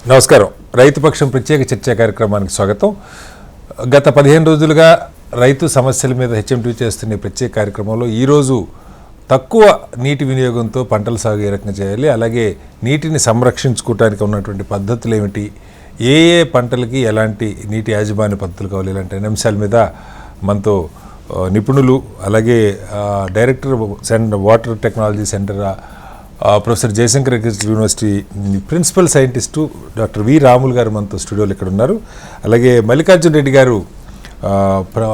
నమస్కారం. రైతుపక్షం ప్రత్యేక చర్చా కార్యక్రమానికి స్వాగతం. గత 15 రోజులుగా రైతు సమస్యల మీద హెచ్ఎంటీ చేస్తున్న ప్రత్యేక కార్యక్రమంలో ఈరోజు తక్కువ నీటి వినియోగంతో పంటల సాగు ఏ రకంగా చేయాలి, అలాగే నీటిని సంరక్షించుకోవడానికి ఉన్నటువంటి పద్ధతులు ఏమిటి, ఏ ఏ పంటలకి ఎలాంటి నీటి యాజమాన్య పద్ధతులు కావాలి, ఇలాంటి అంశాల మీద మనతో నిపుణులు, అలాగే director water technology centre professor Jayashankar agriculture university principal scientist doctor V Ramulu గారు మనతో స్టూడియోలో ఇక్కడ ఉన్నారు. అలాగే మల్లికార్జున రెడ్డి గారు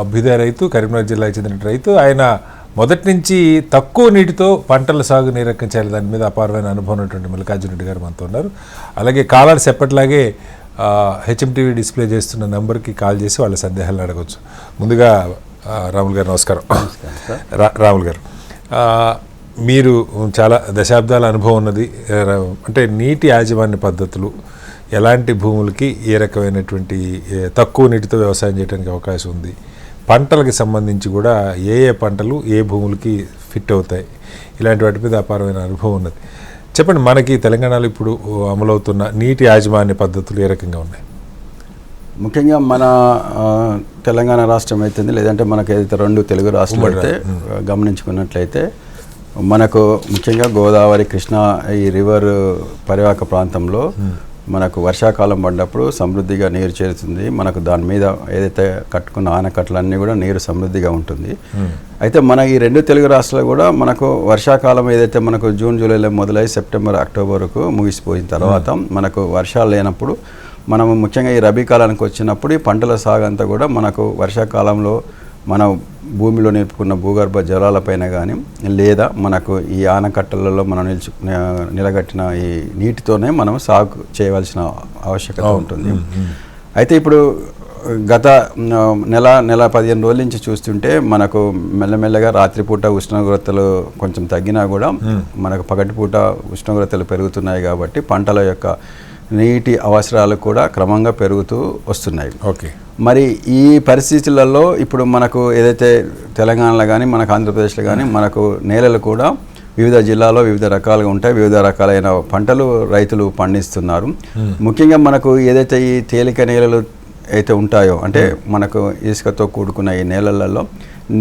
అభ్యుదయ రైతు, కరీంనగర్ జిల్లాకు చెందిన రైతు. ఆయన మొదటి నుంచి తక్కువ నీటితో పంటల సాగు ఏ రకంగా చేయాలి దాని మీద అపారమైన అనుభవం ఉన్నటువంటి మల్లికార్జున రెడ్డి గారు మనతో ఉన్నారు. అలాగే కాలర్స్ ఎప్పటిలాగే హెచ్ఎంటీవీ డిస్ప్లే చేస్తున్న నెంబర్కి కాల్ చేసి వాళ్ళ సందేహాలను అడగవచ్చు. ముందుగా రాములు గారు నమస్కారం. రాములు గారు, మీరు చాలా దశాబ్దాల అనుభవం ఉన్నది. అంటే నీటి యాజమాన్య పద్ధతులు ఎలాంటి భూములకి ఏ రకమైనటువంటి తక్కువ నీటితో వ్యవసాయం చేయడానికి అవకాశం ఉంది, పంటలకి సంబంధించి కూడా ఏ ఏ పంటలు ఏ భూములకి ఫిట్ అవుతాయి, ఇలాంటి వాటి మీద అపారమైన అనుభవం ఉన్నది. చెప్పండి, మనకి తెలంగాణలో ఇప్పుడు అమలవుతున్న నీటి యాజమాన్య పద్ధతులు ఏ రకంగా ఉన్నాయి? ముఖ్యంగా మన తెలంగాణ రాష్ట్రం అయితే, లేదంటే మనకు ఏదైతే రెండు తెలుగు రాష్ట్రాలు అయితే గమనించుకున్నట్లయితే మనకు ముఖ్యంగా గోదావరి, కృష్ణా ఈ రివర్ పరివాహక ప్రాంతంలో మనకు వర్షాకాలం పడ్డప్పుడు సమృద్ధిగా నీరు చేరుతుంది. మనకు దాని మీద ఏదైతే కట్టుకున్న ఆనకట్టలన్నీ కూడా నీరు సమృద్ధిగా ఉంటుంది. అయితే మన ఈ రెండు తెలుగు రాష్ట్రాలు కూడా మనకు వర్షాకాలం ఏదైతే మనకు జూన్ జూలైలో మొదలై సెప్టెంబర్ అక్టోబర్కు ముగిసిపోయిన తర్వాత మనకు వర్షాలు లేనప్పుడు మనము ముఖ్యంగా ఈ రబీ కాలానికి వచ్చినప్పుడు ఈ పంటల సాగు అంతా కూడా మనకు వర్షాకాలంలో మన భూమిలో నిలుపుకున్న భూగర్భ జలాలపైన కానీ లేదా మనకు ఈ ఆనకట్టలలో మనం నిలగట్టిన ఈ నీటితోనే మనం సాగు చేయవలసిన ఆవశ్యకత ఉంటుంది. అయితే ఇప్పుడు గత నెల 15 రోజుల నుంచి చూస్తుంటే మనకు మెల్లమెల్లగా రాత్రిపూట ఉష్ణోగ్రతలు కొంచెం తగ్గినా కూడా మనకు పగటిపూట ఉష్ణోగ్రతలు పెరుగుతున్నాయి కాబట్టి పంటల యొక్క నీటి అవసరాలు కూడా క్రమంగా పెరుగుతూ వస్తున్నాయి. ఓకే, మరి ఈ పరిస్థితులలో ఇప్పుడు మనకు ఏదైతే తెలంగాణలో కానీ మనకు ఆంధ్రప్రదేశ్లో కానీ మనకు నేలలు కూడా వివిధ జిల్లాలో వివిధ రకాలుగా ఉంటాయి. వివిధ రకాలైన పంటలు రైతులు పండిస్తున్నారు. ముఖ్యంగా మనకు ఏదైతే ఈ తేలిక నేలలు అయితే ఉంటాయో, అంటే మనకు ఇసుకతో కూడుకున్న ఈ నేలలలో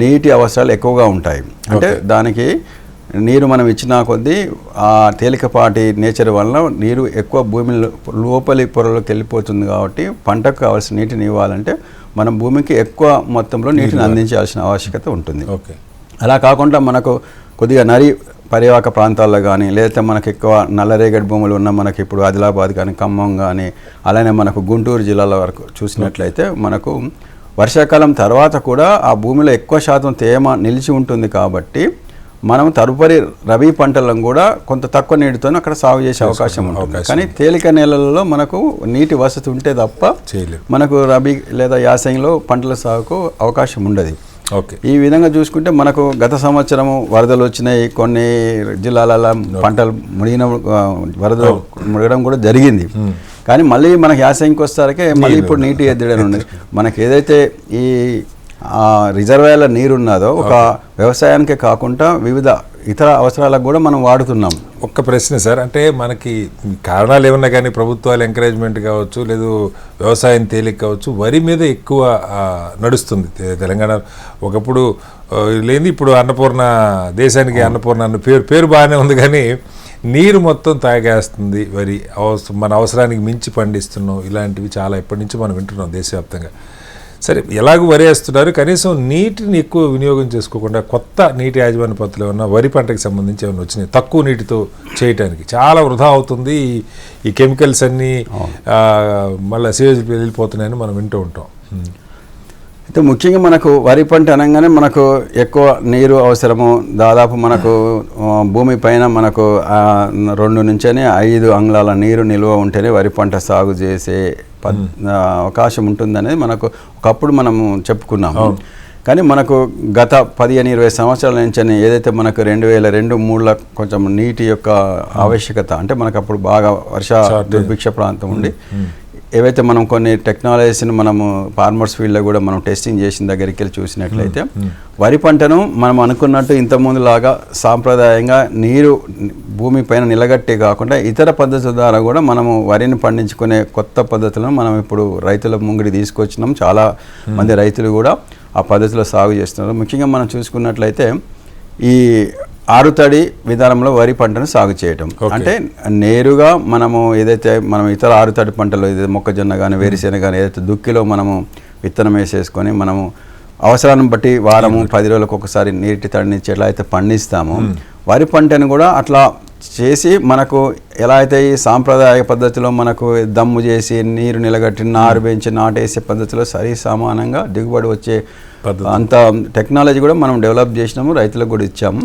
నీటి అవసరాలు ఎక్కువగా ఉంటాయి. అంటే దానికి నీరు మనం ఇచ్చిన కొద్దీ ఆ తేలికపాటి నేచర్ వలన నీరు ఎక్కువ భూమి లోపలి పొరలోకి వెళ్ళిపోతుంది. కాబట్టి పంటకు కావాల్సిన నీటిని ఇవ్వాలంటే మనం భూమికి ఎక్కువ మొత్తంలో నీటిని అందించాల్సిన ఆవశ్యకత ఉంటుంది. అలా కాకుండా మనకు కొద్దిగా నది పరివాహక ప్రాంతాల్లో కానీ లేకపోతే మనకు ఎక్కువ నల్లరేగడి భూములు ఉన్న మనకి ఇప్పుడు ఆదిలాబాద్ కానీ ఖమ్మం కానీ అలానే మనకు గుంటూరు జిల్లాల వరకు చూసినట్లయితే మనకు వర్షాకాలం తర్వాత కూడా ఆ భూమిలో ఎక్కువ శాతం తేమ నిలిచి ఉంటుంది. కాబట్టి మనం తదుపరి రబీ పంటలను కూడా కొంత తక్కువ నీటితో అక్కడ సాగు చేసే అవకాశం ఉంటుంది. కానీ తేలిక నేలలలో మనకు నీటి వసతి ఉంటే తప్ప మనకు రబీ లేదా యాసంగిలో పంటల సాగుకు అవకాశం ఉండదు. ఈ విధంగా చూసుకుంటే మనకు గత సంవత్సరము వరదలు వచ్చినాయి, కొన్ని జిల్లాలలో పంటలు వరదలు మునగడం కూడా జరిగింది. కానీ మళ్ళీ మనకు యాసంగికి వస్తారకే మళ్ళీ ఇప్పుడు నీటి ఎద్దడని ఉన్నది. మనకు ఏదైతే ఈ రిజర్వాయర్ల నీరు ఉన్నదో ఒక వ్యవసాయానికే కాకుండా వివిధ ఇతర అవసరాలకు కూడా మనం వాడుతున్నాం. ఒక్క ప్రశ్న సార్, అంటే మనకి కారణాలు ఏమన్నా కానీ ప్రభుత్వాలు ఎంకరేజ్మెంట్ కావచ్చు, లేదు వ్యవసాయం తేలిక కావచ్చు, వరి మీద ఎక్కువ నడుస్తుంది తెలంగాణ. ఒకప్పుడు లేని ఇప్పుడు అన్నపూర్ణ, దేశానికి అన్నపూర్ణ అన్న పేరు బాగానే ఉంది, కానీ నీరు మొత్తం తాగేస్తుంది వరి. మన అవసరానికి మించి పండిస్తున్నాం, ఇలాంటివి చాలా ఎప్పటి నుంచి మనం వింటున్నాం దేశవ్యాప్తంగా. సరే, ఎలాగో వరి వేస్తున్నారు, కనీసం నీటిని ఎక్కువ వినియోగం చేసుకోకుండా కొత్త నీటి యాజమాన్య పద్ధతులు ఏమన్నా వరి పంటకి సంబంధించి ఏమైనా వచ్చినాయి తక్కువ నీటితో చేయడానికి? చాలా వృధా అవుతుంది, ఈ కెమికల్స్ అన్నీ మళ్ళీ సివేజ్ వెళ్ళిపోతున్నాయని మనం వింటూ ఉంటాం. అయితే ముఖ్యంగా మనకు వరి పంట అనగానే మనకు ఎక్కువ నీరు అవసరము. దాదాపు మనకు భూమి పైన మనకు 2 నుంచి 5 అంగుళాల నీరు నిల్వ ఉంటేనే వరి పంట సాగు చేసే అవకాశం ఉంటుందనేది మనకు ఒకప్పుడు మనము చెప్పుకున్నాము. కానీ మనకు గత 15-20 సంవత్సరాల నుంచి ఏదైతే మనకు 2002-2003లో కొంచెం నీటి యొక్క ఆవశ్యకత, అంటే మనకు అప్పుడు బాగా దుర్భిక్ష ప్రాంతం ఉండి ఏవైతే మనం కొన్ని టెక్నాలజీస్ని మనము ఫార్మర్స్ ఫీల్డ్లో కూడా మనం టెస్టింగ్ చేసిన దగ్గరికి వెళ్ళి చూసినట్లయితే వరి పంటను మనం అనుకున్నట్టు ఇంతకుముందు లాగా సాంప్రదాయంగా నీరు భూమి పైన నిలగట్టే కాకుండా ఇతర పద్ధతుల ద్వారా కూడా మనము వరిని పండించుకునే కొత్త పద్ధతులను మనం ఇప్పుడు రైతుల ముంగిడి తీసుకొచ్చినాం. చాలా మంది రైతులు కూడా ఆ పద్ధతిలో సాగు చేస్తున్నారు. ముఖ్యంగా మనం చూసుకున్నట్లయితే ఈ ఆరుతడి విధానంలో వరి పంటను సాగు చేయటం అంటే నేరుగా మనము ఏదైతే మనం ఇతర ఆరుతడి పంటలు ఏదైతే మొక్కజొన్న కానీ వేరుశెనగ కానీ ఏదైతే దుక్కిలో మనము విత్తనం వేసేసుకొని మనము అవసరాన్ని బట్టి వారము 10 రోజులకు ఒకసారి నీటి తడినిచ్చి ఎలా అయితే పండిస్తామో వరి పంటను కూడా అట్లా చేసి మనకు ఎలా అయితే ఈ సాంప్రదాయ పద్ధతిలో మనకు దమ్ము చేసి నీరు నిలగట్టి నారు పెంచి నాటేసే పద్ధతిలో సరి సమానంగా దిగుబడి వచ్చే అంత టెక్నాలజీ కూడా మనం డెవలప్ చేసినాము, రైతులకు కూడా ఇచ్చాము.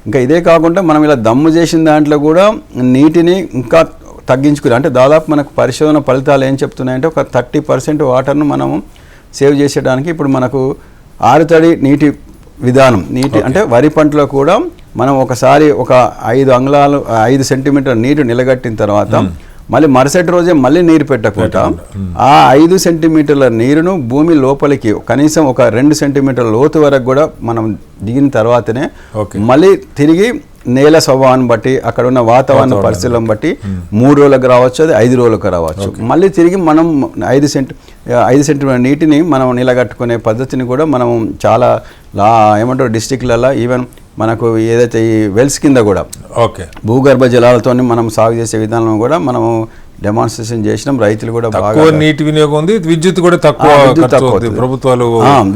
ఇంకా ఇదే కాకుండా మనం ఇలా దమ్ము చేసిన దాంట్లో కూడా నీటిని ఇంకా తగ్గించుకుని అంటే దాదాపు మనకు పరిశోధన ఫలితాలు ఏం చెప్తున్నాయంటే ఒక 30% వాటర్ను మనము సేవ్ చేసేయడానికి ఇప్పుడు మనకు ఆరుతడి నీటి విధానం అంటే వరి పంటలో కూడా మనం ఒకసారి ఒక 5 సెంటీమీటర్ నీరు నిలగట్టిన తర్వాత మళ్ళీ మరుసటి రోజే మళ్ళీ నీరు పెట్టకుండా ఆ 5 సెంటీమీటర్ల నీరును భూమి లోపలికి కనీసం ఒక 2 సెంటీమీటర్ల లోతు వరకు కూడా మనం దిగిన తర్వాతనే మళ్ళీ తిరిగి నేల స్వభావాన్ని బట్టి అక్కడ ఉన్న వాతావరణ పరిస్థితులను బట్టి 3 రోజులకు రావచ్చు, అది 5 రోజులకు రావచ్చు. మళ్ళీ తిరిగి మనం 5 సెంటీమీటర్ నీటిని మనం నిలగట్టుకునే పద్ధతిని కూడా మనం చాలా ఏమంటారు డిస్టిక్లలో ఈవెన్ మనకు ఏదైతే ఈ వెల్స్ కింద కూడా భూగర్భ జలాలతో మనం సాగు చేసే విధానం కూడా మనము డెమాన్స్ట్రేషన్ చేసినాం. రైతులు కూడా బాగా నీటి వినియోగం ఉంది, విద్యుత్ కూడా తక్కువ ప్రభుత్వాలు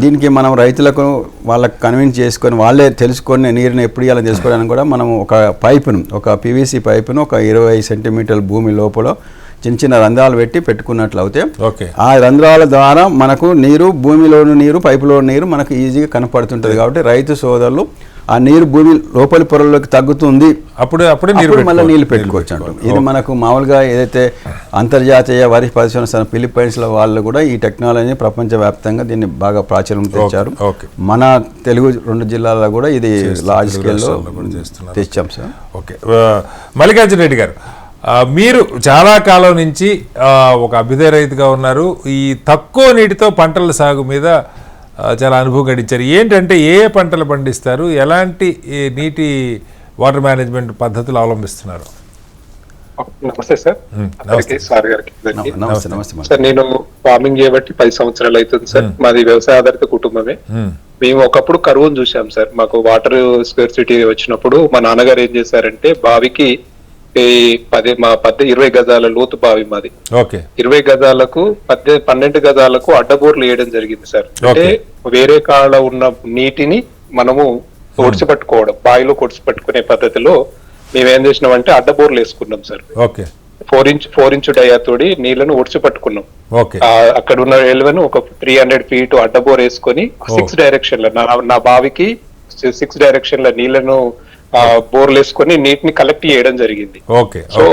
దీనికి మనం రైతులకు వాళ్ళకి కన్విన్స్ చేసుకొని వాళ్ళే తెలుసుకొని నీరుని ఎప్పుడు ఇవ్వాలని తెలుసుకోవడానికి కూడా మనం ఒక పైపును ఒక PVC పైపును ఒక 20 సెంటీమీటర్ల భూమి లోపల చిన్న చిన్న రంధ్రాలు పెట్టి పెట్టుకున్నట్లయితే ఆ రంధ్రాల ద్వారా మనకు నీరు భూమిలోని నీరు పైపులో నీరు మనకు ఈజీగా కనపడుతుంటుంది. కాబట్టి రైతు సోదరులు ఆ నీరు భూమి లోపలి పొరల్లోకి తగ్గుతుంది, అప్పుడే మళ్ళీ నీళ్ళు పెట్టుకోవచ్చు అంటాం. ఇది మనకు మామూలుగా ఏదైతే అంతర్జాతీయ వరి పరిశోధన సంస్థ ఫిలిప్పైన్స్లో వాళ్ళు కూడా ఈ టెక్నాలజీని ప్రపంచవ్యాప్తంగా దీన్ని బాగా ప్రాచుర్యం తెచ్చారు. మన తెలుగు 2 జిల్లాల్లో కూడా ఇది లార్జ్ స్కేల్లో తెచ్చాం సార్. ఓకే, మల్లికార్జున రెడ్డి గారు, మీరు చాలా కాలం నుంచి ఒక అభ్యుదయ రైతుగా ఉన్నారు. ఈ తక్కువ నీటితో పంటల సాగు మీద చాలా అనుభవం గడించారు. ఏంటంటే ఏ పంటలు పండిస్తారు, ఎలాంటి నీటి వాటర్ మేనేజ్మెంట్ పద్ధతులు అవలంబిస్తున్నారు? నమస్తే సార్. సార్ నేను ఫార్మింగ్ చేయబట్టి 10 సంవత్సరాలు అవుతుంది సార్. మాది వ్యవసాయ ఆధారిత కుటుంబమే. మేము ఒకప్పుడు కరువును చూసాం సార్. మాకు వాటర్ స్కేర్సిటీ వచ్చినప్పుడు మా నాన్నగారు ఏం చేశారంటే బావికి 20 గజాల లోతు బావి మాది. 20 గజాలకు 12 గజాలకు అడ్డబోర్లు వేయడం జరిగింది సార్. అంటే వేరే కాళ్ళ ఉన్న నీటిని మనము ఒడిసిపట్టుకోవడం, బావిలో కొడిసిపట్టుకునే పద్ధతిలో మేమేం చేసినామంటే అడ్డబోర్లు వేసుకున్నాం సార్. 4 ఇంచ్ డయాతోడి నీళ్లను ఒడిసిపట్టుకున్నాం. అక్కడ ఉన్న ఎలువను ఒక 300 ఫీట్ అడ్డబోర్ వేసుకొని 6 డైరెక్షన్ల నా బావికి 6 డైరెక్షన్ల నీళ్లను బోర్లు వేసుకొని నీటిని కలెక్ట్ చేయడం జరిగింది. సో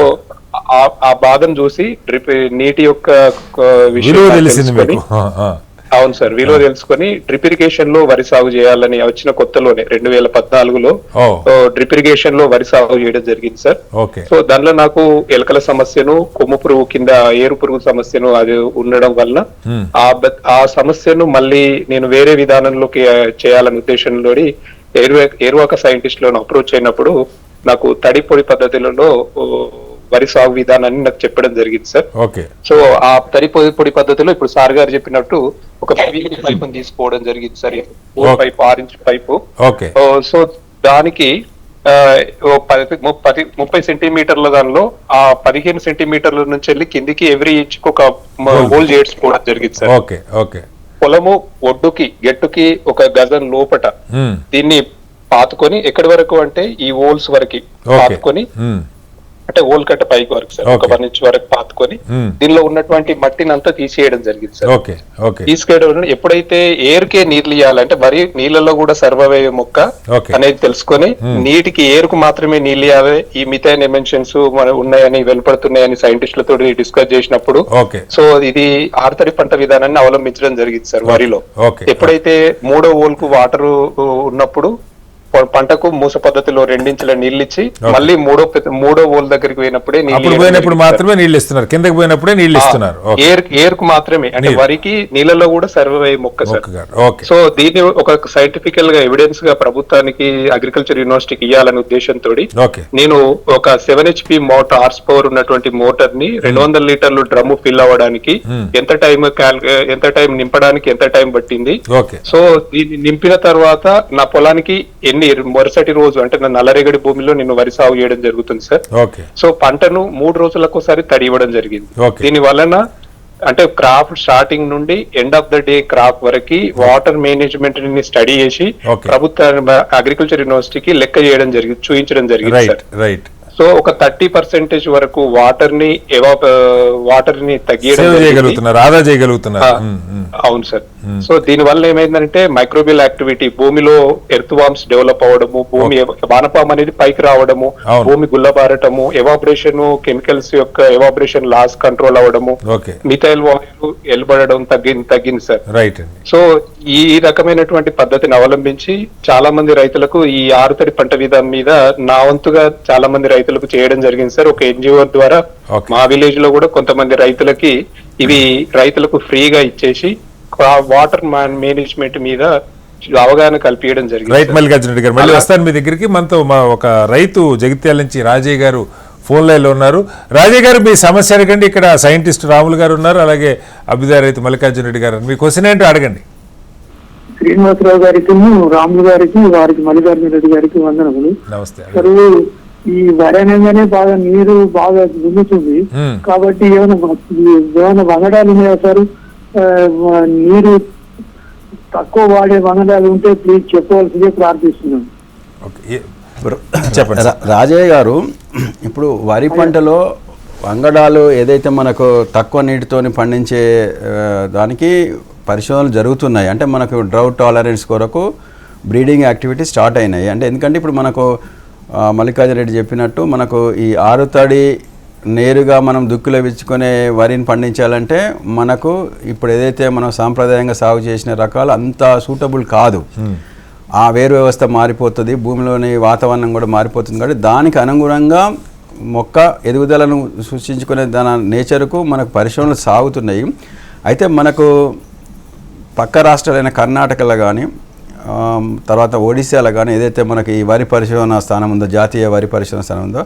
ఆ బాధను చూసి నీటి యొక్క విషయం అవును సార్ విలువ తెలుసుకొని డ్రిప్ ఇరిగేషన్ లో వరి సాగు చేయాలని వచ్చిన కొత్తలోనే 2014లో డ్రిప్ ఇరిగేషన్ లో వరి సాగు చేయడం జరిగింది సార్. సో దానిలో నాకు ఎలకల సమస్యను, కొమ్ము పురుగు కింద ఏరు పురుగు సమస్యను అది ఉండడం వలన ఆ సమస్యను మళ్ళీ నేను వేరే విధానంలోకి చేయాలనే ఉద్దేశంలో ఏరువాక సైంటిస్టులను అప్రోచ్ అయినప్పుడు నాకు తడి పొడి పద్ధతులలో వరి సాగు విధానాన్ని నాకు చెప్పడం జరిగింది సార్. సో ఆ తడి పొడి పద్ధతిలో ఇప్పుడు సార్ గారు చెప్పినట్టు ఒక PVC పైపు తీసుకోవడం జరిగింది సార్. 6 inch pipe. సో దానికి 30 సెంటీమీటర్ల దానిలో ఆ 15 సెంటీమీటర్ల నుంచి వెళ్ళి కిందికి ఎవ్రీ ఇంచ్ ఒక హోల్ చేసుకోవడం జరిగింది సార్. పొలము ఒడ్డుకి గెట్టుకి 1 గజం లోపట దీన్ని పాతుకొని ఎక్కడి వరకు అంటే ఈ హోల్స్ వరకు పాతుకొని అంటే హోల్ కట్ట పైకి వరకు సార్ ఒక 1 ఇంచ్ వరకు పాతుకొని దీనిలో ఉన్నటువంటి మట్టిని అంతా తీసేయడం జరిగింది సార్. తీసుకేయడం ఎప్పుడైతే ఏరుకే నీళ్లు ఇవ్వాలంటే వరి నీళ్ళలో కూడా సర్వైవ్ మొక్క అనేది తెలుసుకొని నీటికి ఏరుకు మాత్రమే నీళ్లు ఇవ్వాలి. ఈ మిథైన్ ఎమిషన్స్ ఉన్నాయని వెలుపడుతున్నాయని సైంటిస్టులతో డిస్కస్ చేసినప్పుడు సో ఇది ఆరుతడి పంట విధానాన్ని అవలంబించడం జరిగింది సార్ వరిలో. ఎప్పుడైతే 3వ హోల్ కు వాటర్ ఉన్నప్పుడు పంటకు మూస పద్ధతిలో 2 ఇంచుల నీళ్ళు ఇచ్చి మళ్ళీ మూడో హోల్ దగ్గరికి పోయినప్పుడే పోయినప్పుడు మాత్రమే నీళ్ళు ఇస్తున్నారు, కిందకి పోయినప్పుడే నీళ్ళు ఇస్తున్నారు. ఏర్ కు మాత్రమే, అంటే వరికి నీళ్ళలో కూడా సర్వే అయ్యే మొక్క సార్. సో దీన్ని ఒక సైంటిఫికల్ గా ఎవిడెన్స్ గా ప్రభుత్వానికి అగ్రికల్చర్ యూనివర్సిటీకి ఇవ్వాలనే ఉద్దేశంతో నేను ఒక 7 HP మోటార్ హార్స్ పవర్ ఉన్నటువంటి మోటార్ ని 200 లీటర్లు డ్రమ్ ఫిల్ అవ్వడానికి ఎంత టైం నింపడానికి ఎంత టైం పట్టింది. సో దీన్ని నింపిన తర్వాత నా పొలానికి మరుసటి రోజు అంటే నా నల్లరేగడి భూమిలో నేను వరి సాగు చేయడం జరుగుతుంది సార్. సో పంటను 3 రోజులకు ఒకసారి తడి ఇవ్వడం జరిగింది. దీని వలన అంటే క్రాప్ స్టార్టింగ్ నుండి end of the day crop వరకు వాటర్ మేనేజ్మెంట్ ని స్టడీ చేసి ప్రభుత్వ అగ్రికల్చర్ యూనివర్సిటీకి లెక్క చేయడం జరిగింది, చూపించడం జరిగింది సార్. సో ఒక 30% వరకు వాటర్ ని తగ్గించగలుగుతున్నారు, ఆదా చేయగలుగుతున్నారు. అవును సార్. సో దీని వల్ల ఏమైందంటే మైక్రోబియల్ యాక్టివిటీ భూమిలో ఎర్త్ వామ్స్ డెవలప్ అవ్వడము, భూమి వానపాము అనేది పైకి రావడము, భూమి గుల్లబారటము, ఎవాపరేషన్ కెమికల్స్ యొక్క ఎవాపరేషన్ లాస్ కంట్రోల్ అవ్వడము, మిథైల్ వాయువులు వెలువడడం తగ్గింది సార్. సో ఈ రకమైనటువంటి పద్ధతిని అవలంబించి చాలా మంది రైతులకు ఈ ఆరుతడి పంట విధానం మీద నా వంతుగా చాలా మంది రైతులకు చేయడం జరిగింది సార్. ఒక NGO ద్వారా మా విలేజ్ లో కూడా కొంతమంది రైతులకి ఇవి రైతులకు ఫ్రీగా ఇచ్చేసి వాటర్ మేనేజ్మెంట్ మీద అవగాహన కల్పించడం జరిగింది. రైట్ మల్లికార్జున రెడ్డి గారు, మళ్ళీ వస్తాను మీ దగ్గరికి. మనతో ఒక రైతు జగిత్యాల నుంచి రాజయ్య గారు ఫోన్ లైన్ లో ఉన్నారు. రాజయ్య గారు, మీ సమస్య అడగండి. ఇక్కడ సైంటిస్ట్ రాములు గారు ఉన్నారు, అలాగే అభ్యుదయ రైతు మల్లికార్జున రెడ్డి గారు. మీ క్వశ్చన్ ఏంటో అడగండి. శ్రీనివాసరావు గారికి, రాములు గారికి, వారికి మల్లికార్జున రెడ్డి గారికి వందనములు. నమస్తే. ఈ వరి అనగానే బాగా నీరు బాగా దున్నుతుంది కాబట్టి ఏమైనా వంగడాలు ఉన్నాయా సార్? నీరు తక్కువ వాడే వంగడాలు ఉంటే ప్లీజ్ చెప్పవలసిందే ప్రార్థిస్తున్నాను. రాజయ్య గారు, ఇప్పుడు వరి పంటలో వంగడాలు ఏదైతే మనకు తక్కువ నీటితోని పండించే దానికి పరిశోధనలు జరుగుతున్నాయి. అంటే మనకు డ్రౌట్ టాలరెన్స్ కొరకు బ్రీడింగ్ యాక్టివిటీ స్టార్ట్ అయినాయి. అంటే ఎందుకంటే ఇప్పుడు మనకు మల్లికార్జున రెడ్డి చెప్పినట్టు మనకు ఈ ఆరుతడి నేరుగా మనం దుక్కులో విచ్చుకునే వరిని పండించాలంటే మనకు ఇప్పుడు ఏదైతే మనం సాంప్రదాయంగా సాగు చేసిన రకాలు అంత సూటబుల్ కాదు. ఆ వేరు వ్యవస్థ మారిపోతుంది, భూమిలోని వాతావరణం కూడా మారిపోతుంది. కాబట్టి దానికి అనుగుణంగా మొక్క ఎదుగుదలను సృష్టించుకునే దాని నేచర్కు మనకు పరిశ్రమలు సాగుతున్నాయి. అయితే మనకు పక్క రాష్ట్రాలైన కర్ణాటకలో కానీ తర్వాత ఒడిశాలో కానీ ఏదైతే మనకి ఈ వరి పరిశోధన స్థానం ఉందో, జాతీయ వరి పరిశోధన స్థానం ఉందో,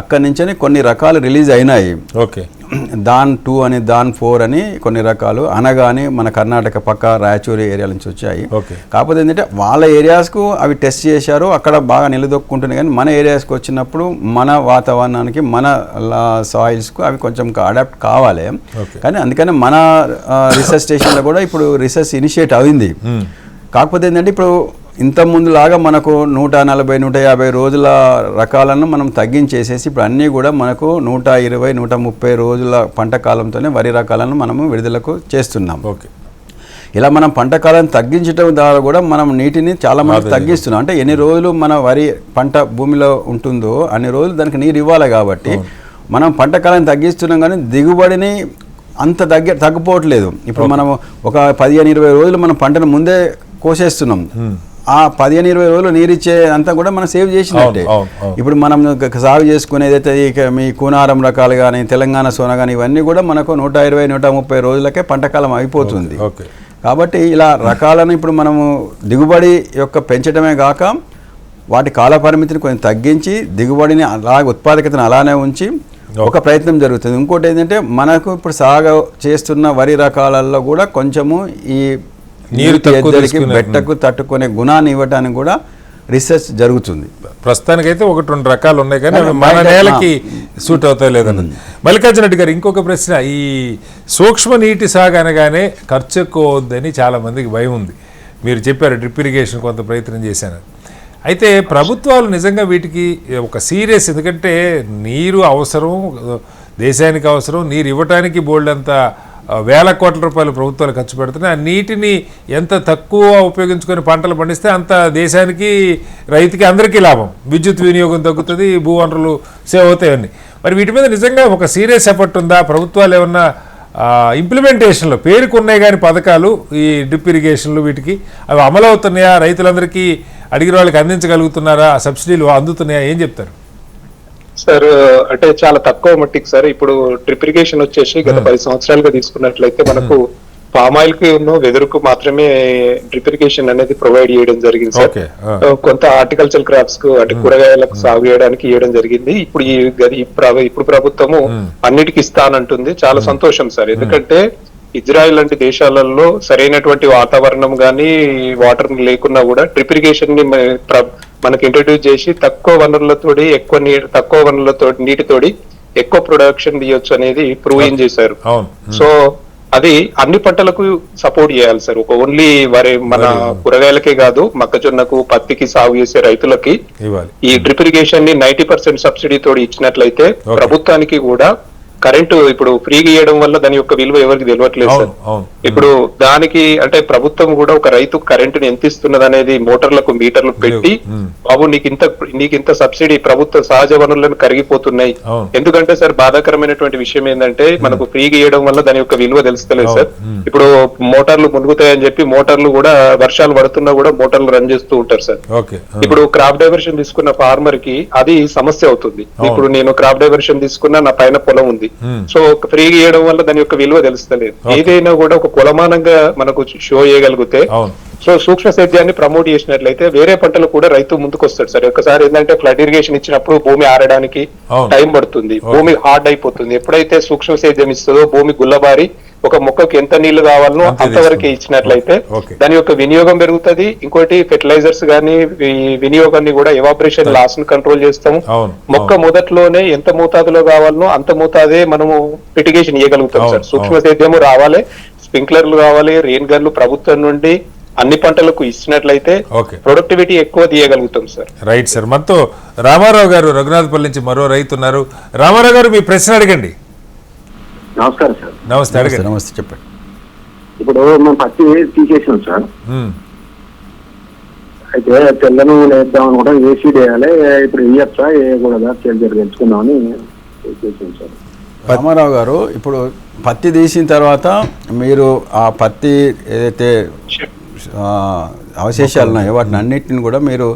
అక్కడి నుంచే కొన్ని రకాలు రిలీజ్ అయినాయి. దాన్ 2 అని, దాన్ 4 అని కొన్ని రకాలు అనగానే మన కర్ణాటక పక్క రాయచూరి ఏరియా నుంచి వచ్చాయి. కాకపోతే ఏంటంటే వాళ్ళ ఏరియాస్కు అవి టెస్ట్ చేశారు, అక్కడ బాగా నిలదొక్కుంటున్నాయి. కానీ మన ఏరియాస్కి వచ్చినప్పుడు మన వాతావరణానికి, మన సాయిల్స్కు అవి కొంచెం అడాప్ట్ కావాలి. కానీ అందుకని మన రీసెర్చ్ స్టేషన్లో కూడా ఇప్పుడు రీసెర్చ్ ఇనిషియేట్ అయింది. కాకపోతే ఏంటంటే ఇప్పుడు ఇంతకుముందులాగా మనకు 140-150 రోజుల రకాలను మనం తగ్గించేసేసి ఇప్పుడు అన్నీ కూడా మనకు 120-130 రోజుల పంట కాలంతోనే వరి రకాలను మనము విడుదలకు చేస్తున్నాం. ఇలా మనం పంట కాలాన్ని తగ్గించడం ద్వారా కూడా మనం నీటిని చాలా మంది తగ్గిస్తున్నాం. అంటే ఎన్ని రోజులు మన వరి పంట భూమిలో ఉంటుందో అన్ని రోజులు దానికి నీరు ఇవ్వాలి. కాబట్టి మనం పంట కాలాన్ని తగ్గిస్తున్నాం కానీ దిగుబడిని అంత తగ్గిపోవట్లేదు. ఇప్పుడు మనము ఒక 15-20 రోజులు మనం పంటను ముందే కోసేస్తున్నాం. ఆ 15-20 రోజులు నీరిచ్చే అంతా కూడా మనం సేవ్ చేసినట్టే. ఇప్పుడు మనం సాగు చేసుకునేదైతే ఇక మీ కూనారం రకాలు కానీ, తెలంగాణ సోన కానీ, ఇవన్నీ కూడా మనకు 120-130 రోజులకే పంటకాలం అయిపోతుంది. కాబట్టి ఇలా రకాలను ఇప్పుడు మనము దిగుబడి యొక్క పెంచడమే కాక వాటి కాల పరిమితిని కొంచెం తగ్గించి దిగుబడిని అలాగే ఉత్పాదకతను అలానే ఉంచి ఒక ప్రయత్నం జరుగుతుంది. ఇంకోటి ఏంటంటే మనకు ఇప్పుడు సాగు చేస్తున్న వరి రకాలలో కూడా కొంచెము ఈ నీరు బెట్టకు తట్టుకునే గుణాన్ని ఇవ్వడానికి కూడా రీసెర్చ్ జరుగుతుంది. ప్రస్తుతానికైతే 1-2 రకాలు ఉన్నాయి కానీ మన నేలకి సూట్ అవుతాయి లేదని. మల్లికార్జున రెడ్డి గారు, ఇంకొక ప్రశ్న. ఈ సూక్ష్మ నీటి సాగు అనగానే ఖర్చు ఎక్కువ అవుద్దని చాలా మందికి భయం ఉంది. మీరు చెప్పారు డ్రిప్ ఇరిగేషన్ కొంత ప్రయత్నం చేశాను. అయితే ప్రభుత్వాలు నిజంగా వీటికి ఒక సీరియస్, ఎందుకంటే నీరు అవసరం, దేశానికి అవసరం, నీరు ఇవ్వటానికి బోల్డ్ అంత వేల కోట్ల రూపాయలు ప్రభుత్వాలు ఖర్చు పెడుతున్నాయి. ఆ నీటిని ఎంత తక్కువ ఉపయోగించుకొని పంటలు పండిస్తే అంత దేశానికి, రైతుకి, అందరికీ లాభం. విద్యుత్ వినియోగం తగ్గుతుంది, భూ వనరులు సేవ్ అవుతాయని. మరి వీటి మీద నిజంగా ఒక సీరియస్ ఎఫర్ట్ ఉందా? ప్రభుత్వాలు ఏమన్నా ఇంప్లిమెంటేషన్లో పేరుకున్నాయి కానీ పథకాలు, ఈ డ్రిప్ ఇరిగేషన్లు వీటికి అవి అమలు అవుతున్నాయా? రైతులందరికీ అడిగిన వాళ్ళకి అందించగలుగుతున్నారా? ఆ సబ్సిడీలు అందుతున్నాయా? ఏం చెప్తారు సార్? అంటే చాలా తక్కువ మట్టికి సార్. ఇప్పుడు డ్రిప్ ఇరిగేషన్ వచ్చేసి గత 10 సంవత్సరాలుగా తీసుకున్నట్లయితే మనకు పామ్ ఆయిల్ కి వెదురుకు మాత్రమే డ్రిప్ ఇరిగేషన్ అనేది ప్రొవైడ్ చేయడం జరిగింది సార్. కొంత హార్టికల్చర్ క్రాప్స్ కు అంటే కూరగాయలకు సాగు చేయడానికి ఇవ్వడం జరిగింది. ఇప్పుడు ఇప్పుడు ప్రభుత్వము అన్నిటికీ ఇస్తానంటుంది. చాలా సంతోషం సార్. ఎందుకంటే ఇజ్రాయెల్ లాంటి దేశాలలో సరైనటువంటి వాతావరణం గానీ వాటర్ లేకున్నా కూడా డ్రిప్ ఇరిగేషన్ ని మనకి ఇంట్రడ్యూస్ చేసి తక్కువ వనరులతోటి నీటితోటి ఎక్కువ ప్రొడక్షన్ తీయొచ్చు అనేది ప్రూవ్ చేశారు. సో అది అన్ని పంటలకు సపోర్ట్ చేయాలి సార్. ఒక ఓన్లీ మన కూరగాయలకే కాదు, మొక్కజొన్నకు పత్తికి సాగు చేసే రైతులకి ఈ డ్రిప్ ఇరిగేషన్ ని 90% సబ్సిడీ తోటి ఇచ్చినట్లయితే ప్రభుత్వానికి కూడా కరెంటు ఇప్పుడు ఫ్రీగా ఇవ్వడం వల్ల దాని యొక్క విలువ ఎవరికి తెలియట్లేదు సార్. ఇప్పుడు దానికి అంటే ప్రభుత్వం కూడా ఒక రైతు కరెంటుని ఎంత ఇస్తున్నది అనేది మోటార్లకు మీటర్లు పెట్టి, బాబు నీకింత సబ్సిడీ, ప్రభుత్వ సహజ వనరులను కరిగిపోతున్నాయి. ఎందుకంటే సార్ బాధాకరమైనటువంటి విషయం ఏంటంటే మనకు ఫ్రీగా ఇవ్వడం వల్ల దాని యొక్క విలువ తెలుస్తలేదు సార్. ఇప్పుడు మోటార్లు మునుగుతాయని చెప్పి మోటార్లు కూడా వర్షాలు పడుతున్నా కూడా మోటార్లు రన్ చేస్తూ ఉంటారు సార్. ఇప్పుడు క్రాప్ డైవర్షన్ తీసుకున్న ఫార్మర్ కి అది సమస్య అవుతుంది. ఇప్పుడు నేను క్రాప్ డైవర్షన్ తీసుకున్నా, నా పైన పొలం ఉంది, సో ఫ్రీగా ఇవ్వడం వల్ల దాని యొక్క విలువ తెలుస్తలేదు. ఏదైనా కూడా ఒక కొలమానంగా మనకు షో చేయగలిగితే, సో సూక్ష్మ సేద్యాన్ని ప్రమోట్ చేసినట్లయితే వేరే పంటలు కూడా రైతు ముందుకు వస్తాడు సార్. ఒకసారి ఏంటంటే ఫ్లడ్ ఇరిగేషన్ ఇచ్చినప్పుడు భూమి ఆరడానికి టైం పడుతుంది, భూమి హార్డ్ అయిపోతుంది. ఎప్పుడైతే సూక్ష్మ సేద్యం ఇస్తుందో భూమి గుల్లబారి ఒక మొక్కకు ఎంత నీళ్లు కావాలనో అంతవరకే ఇచ్చినట్లయితే దాని యొక్క వినియోగం పెరుగుతుంది. ఇంకోటి ఫెర్టిలైజర్స్ గానీ వినియోగాన్ని కూడా ఎవాపరేషన్ లాస్ ని కంట్రోల్ చేస్తాము. మొక్క మొదట్లోనే ఎంత మోతాదులో కావాలనో అంత మోతాదే మనము ఫెర్టిగేషన్ ఇవ్వగలుగుతాం సార్. సూక్ష్మ సేద్యము రావాలి, స్ప్రింక్లర్లు కావాలి, రెయిన్ గన్లు ప్రభుత్వం నుండి అన్ని పంటలకు ఇచ్చినట్లయితే ప్రొడక్టివిటీ ఎక్కువ తీయగలుగుతాం సార్. Right sir. మనతో రామారావు గారు రఘునాథపల్లి నుంచి మరో రైతు ఉన్నారు. రామారావు గారు మీ ప్రశ్న అడగండి. నమస్కారం సార్. నమస్తే, అడగండి. నమస్తే, చెప్పండి. ఇప్పుడు మనం పత్తి తీసేసాం సార్. అయితే తెల్లను వేద్దాం అనుకుంటా, ఏ సీడ్ వేయాలి, ఇప్పుడు వేయచ్చా వేయకూడదా తెలుసుకుందామని చేసాం సార్. రామారావు గారు, ఇప్పుడు పత్తి తీసిన తర్వాత మీరు ఆ పత్తి ఏదైతే అవశేషాలు ఉన్నాయో వాటిని అన్నిటిని కూడా మీరు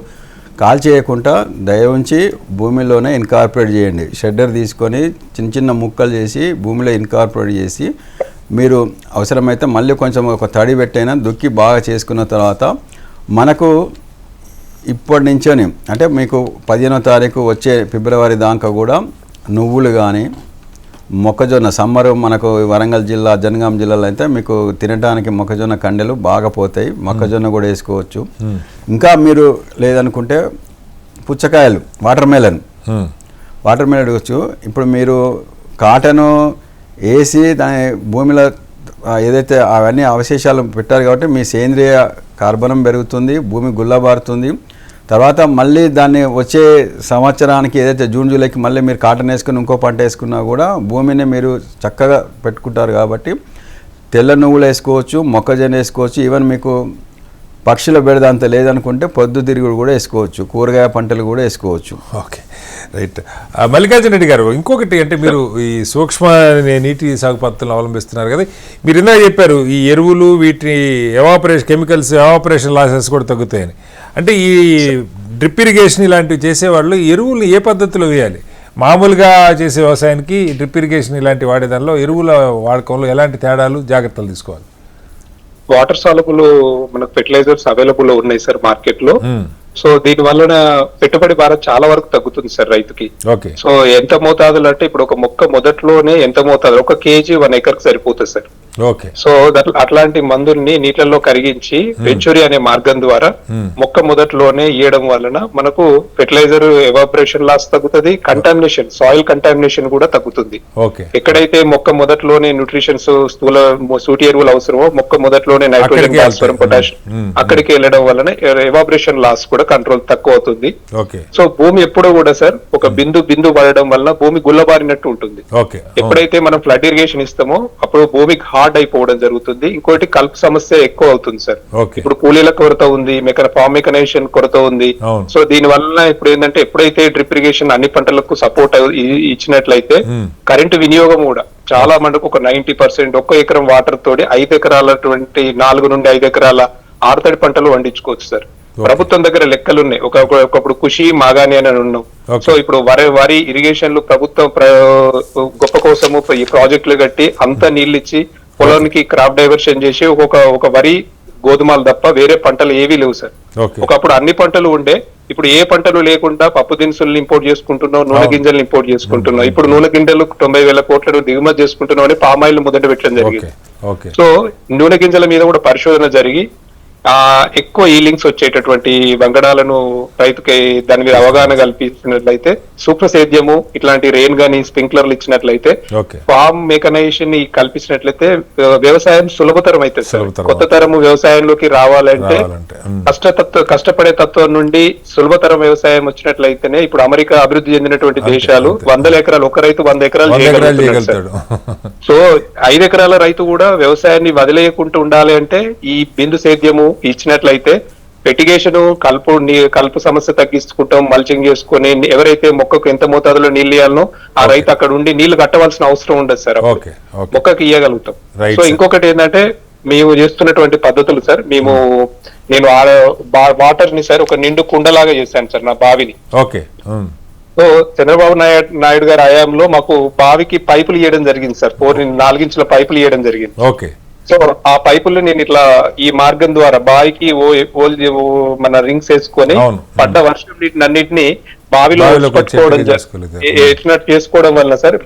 కాల్ చేయకుండా దయ ఉంచి భూమిలోనే ఇన్కార్పొరేట్ చేయండి. షెడ్డర్ తీసుకొని చిన్న చిన్న ముక్కలు చేసి భూమిలో ఇన్కార్పొరేట్ చేసి మీరు అవసరమైతే మళ్ళీ కొంచెం ఒక తడి పెట్టైనా దుక్కి బాగా చేసుకున్న తర్వాత మనకు ఇప్పటి నుంచోని అంటే మీకు 15వ తారీఖు వచ్చే ఫిబ్రవరి దాకా కూడా నువ్వులు కానీ మొక్కజొన్న సమ్మరు మనకు వరంగల్ జిల్లా, జనగాం జిల్లాలో అయితే మీకు తినడానికి మొక్కజొన్న కండెలు బాగా పోతాయి. మొక్కజొన్న కూడా వేసుకోవచ్చు. ఇంకా మీరు లేదనుకుంటే పుచ్చకాయలు, వాటర్ మెలన్ వేయవచ్చు. ఇప్పుడు మీరు కాటను వేసి దాని భూమిలో ఏదైతే అవన్నీ అవశేషాలు పెట్టారు కాబట్టి మీ సేంద్రియ కార్బనం పెరుగుతుంది, భూమి గుల్లబారుతుంది. తర్వాత మళ్ళీ దాన్ని వచ్చే సంవత్సరానికి ఏదైతే జూన్ జూలైకి మళ్ళీ మీరు కాటన్ వేసుకుని ఇంకో పంట వేసుకున్నా కూడా భూమిని మీరు చక్కగా పెట్టుకుంటారు. కాబట్టి తెల్ల నువ్వులు వేసుకోవచ్చు, మొక్కజొన్న వేసుకోవచ్చు. ఈవెన్ మీకు పక్షుల బెడద అంత లేదనుకుంటే పొద్దుతిరుగుడు కూడా వేసుకోవచ్చు, కూరగాయ పంటలు కూడా వేసుకోవచ్చు. Okay, right. మల్లికార్జున రెడ్డి గారు, ఇంకొకటి అంటే మీరు ఈ సూక్ష్మ నీటి సాగు పద్ధతులను అవలంబిస్తున్నారు కదా, మీరు ఇందాక చెప్పారు ఈ ఎరువులు వీటి కెమికల్స్ ఎవాపరేషన్ లాసెస్ కూడా తగ్గుతాయని. అంటే ఈ డ్రిప్ ఇరిగేషన్ ఇలాంటివి చేసేవాళ్ళు ఎరువులు ఏ పద్ధతిలో వేయాలి? మామూలుగా చేసే వ్యవసాయానికి డ్రిప్ ఇరిగేషన్ ఇలాంటి వాడేదానిలో ఎరువుల వాడకంలో ఎలాంటి తేడాలు, జాగ్రత్తలు తీసుకోవాలి? వాటర్ సాలబుల్ మనకు ఫెర్టిలైజర్స్ అవైలబుల్ ఉన్నాయి సార్ మార్కెట్ లో. సో దీని వలన పెట్టుబడి భారం చాలా వరకు తగ్గుతుంది సార్ రైతుకి. సో ఎంత మోతాదులు అంటే ఇప్పుడు ఒక మొక్క మొదట్లోనే ఎంత మోతాదు, 1 kg 1 acre కి సరిపోతుంది సార్. సో అట్లాంటి మందుల్ని నీటిలో కరిగించి వెంచురీ అనే మార్గం ద్వారా మొక్క మొదట్లోనే ఇవ్వడం వలన మనకు ఫెర్టిలైజర్ ఎవాపరేషన్ లాస్ తగ్గుతుంది, కంటామినేషన్, సాయిల్ కంటామినేషన్ కూడా తగ్గుతుంది. ఎక్కడైతే మొక్క మొదట్లోనే న్యూట్రిషన్స్, స్థూల సూటి ఎరువులు అవసరమో మొక్క మొదట్లోనే నైట్రోజన్, భాస్వరం, పొటాషియం అక్కడికి వెళ్ళడం వలన ఎవాపరేషన్ లాస్ కూడా కంట్రోల్ తక్కువ అవుతుంది. సో భూమి ఎప్పుడూ కూడా సార్ ఒక బిందు పడడం వల్ల భూమి గుల్లబారినట్టు ఉంటుంది. ఎప్పుడైతే మనం ఫ్లడ్ ఇరిగేషన్ ఇస్తామో అప్పుడు భూమికి హార్డ్ అయిపోవడం జరుగుతుంది. ఇంకోటి కలుపు సమస్య ఎక్కువ అవుతుంది సార్. ఇప్పుడు కూలీల కొరత ఉంది, ఫార్మ్ మెకనైజేషన్ కొరత ఉంది. సో దీని వల్ల ఇప్పుడు ఏంటంటే ఎప్పుడైతే డ్రిప్ ఇరిగేషన్ అన్ని పంటలకు సపోర్ట్ ఇచ్చినట్లయితే కరెంటు వినియోగం కూడా చాలా మనకు ఒక 90%, 1 ఎకరం వాటర్ తోటి 5 ఎకరాల 4 నుండి 5 ఎకరాల ఆరుతడి పంటలు పండించుకోవచ్చు సార్. ప్రభుత్వం దగ్గర లెక్కలు ఉన్నాయి. ఒకప్పుడు కృషి మాగాని అని ఉన్నాం. సో ఇప్పుడు వరి ఇరిగేషన్లు ప్రభుత్వం గొప్ప కోసము ఈ ప్రాజెక్టులు కట్టి అంతా నీళ్ళు ఇచ్చి పొలానికి క్రాప్ డైవర్షన్ చేసి ఒక వరి గోధుమలు తప్ప వేరే పంటలు ఏవీ లేవు సార్. ఒకప్పుడు అన్ని పంటలు ఉండే, ఇప్పుడు ఏ పంటలు లేకుండా పప్పు దినుసులను ఇంపోర్ట్ చేసుకుంటున్నాం, నూనె గింజలను ఇంపోర్ట్ చేసుకుంటున్నాం. ఇప్పుడు నూనె గింజలు 90,000 కోట్లను దిగుమతి చేసుకుంటున్నాం అని పామాయిల్ మొదట పెట్టడం జరిగింది. సో నూనె గింజల మీద కూడా పరిశోధన జరిగి ఎక్కువ ఈలింగ్స్ వచ్చేటటువంటి వంగడాలను రైతుకి దాని మీద అవగాహన కల్పించినట్లయితే, సూక్ష్మ సేద్యము ఇట్లాంటి రెయిన్ గానీ స్ప్రింక్లర్లు ఇచ్చినట్లయితే, ఫార్మ్ మెకనైజేషన్ కల్పించినట్లయితే వ్యవసాయం సులభతరం అవుతుంది సార్. కొత్త తరము వ్యవసాయంలోకి రావాలంటే కష్టపడే తత్వం నుండి సులభతరం వ్యవసాయం వచ్చినట్లయితేనే ఇప్పుడు అమెరికా అభివృద్ధి చెందినటువంటి దేశాలు 100 ఎకరాలు ఒక రైతు 100 ఎకరాలు చేయగలుగుతారు. సో 5 ఎకరాల రైతు కూడా వ్యవసాయాన్ని వదిలేయకుండా ఉండాలి అంటే ఈ బిందు సేద్యము ఇచ్చినట్లయితే ఫెర్టిగేషన్ కలుపు సమస్య తగ్గించుకుంటాం, మల్చింగ్ చేసుకుని ఎవరైతే మొక్కకు ఎంత మోతాదులో నీళ్ళు ఇవ్వాలనో ఆ రైతు అక్కడ ఉండి నీళ్లు కట్టవలసిన అవసరం ఉండదు సార్, మొక్కకి ఇవ్వగలుగుతాం. సో ఇంకొకటి ఏంటంటే మేము చేస్తున్నటువంటి పద్ధతులు సార్, నేను వాటర్ ని సార్ ఒక నిండు కుండలాగా చేశాను సార్ నా బావిని. సో చంద్రబాబు నాయుడు గారి హయాంలో మాకు బావికి పైపులు ఇవ్వడం జరిగింది సార్, 4 ఇంచుల పైపులు ఇవ్వడం జరిగింది. సో ఆ పైపులు నేను ఇట్లా ఈ మార్గం ద్వారా బావికి మన రింగ్స్ వేసుకొని పడ్డ వర్షం నీటిని బావిలో చేసుకోవడం వల్ల సార్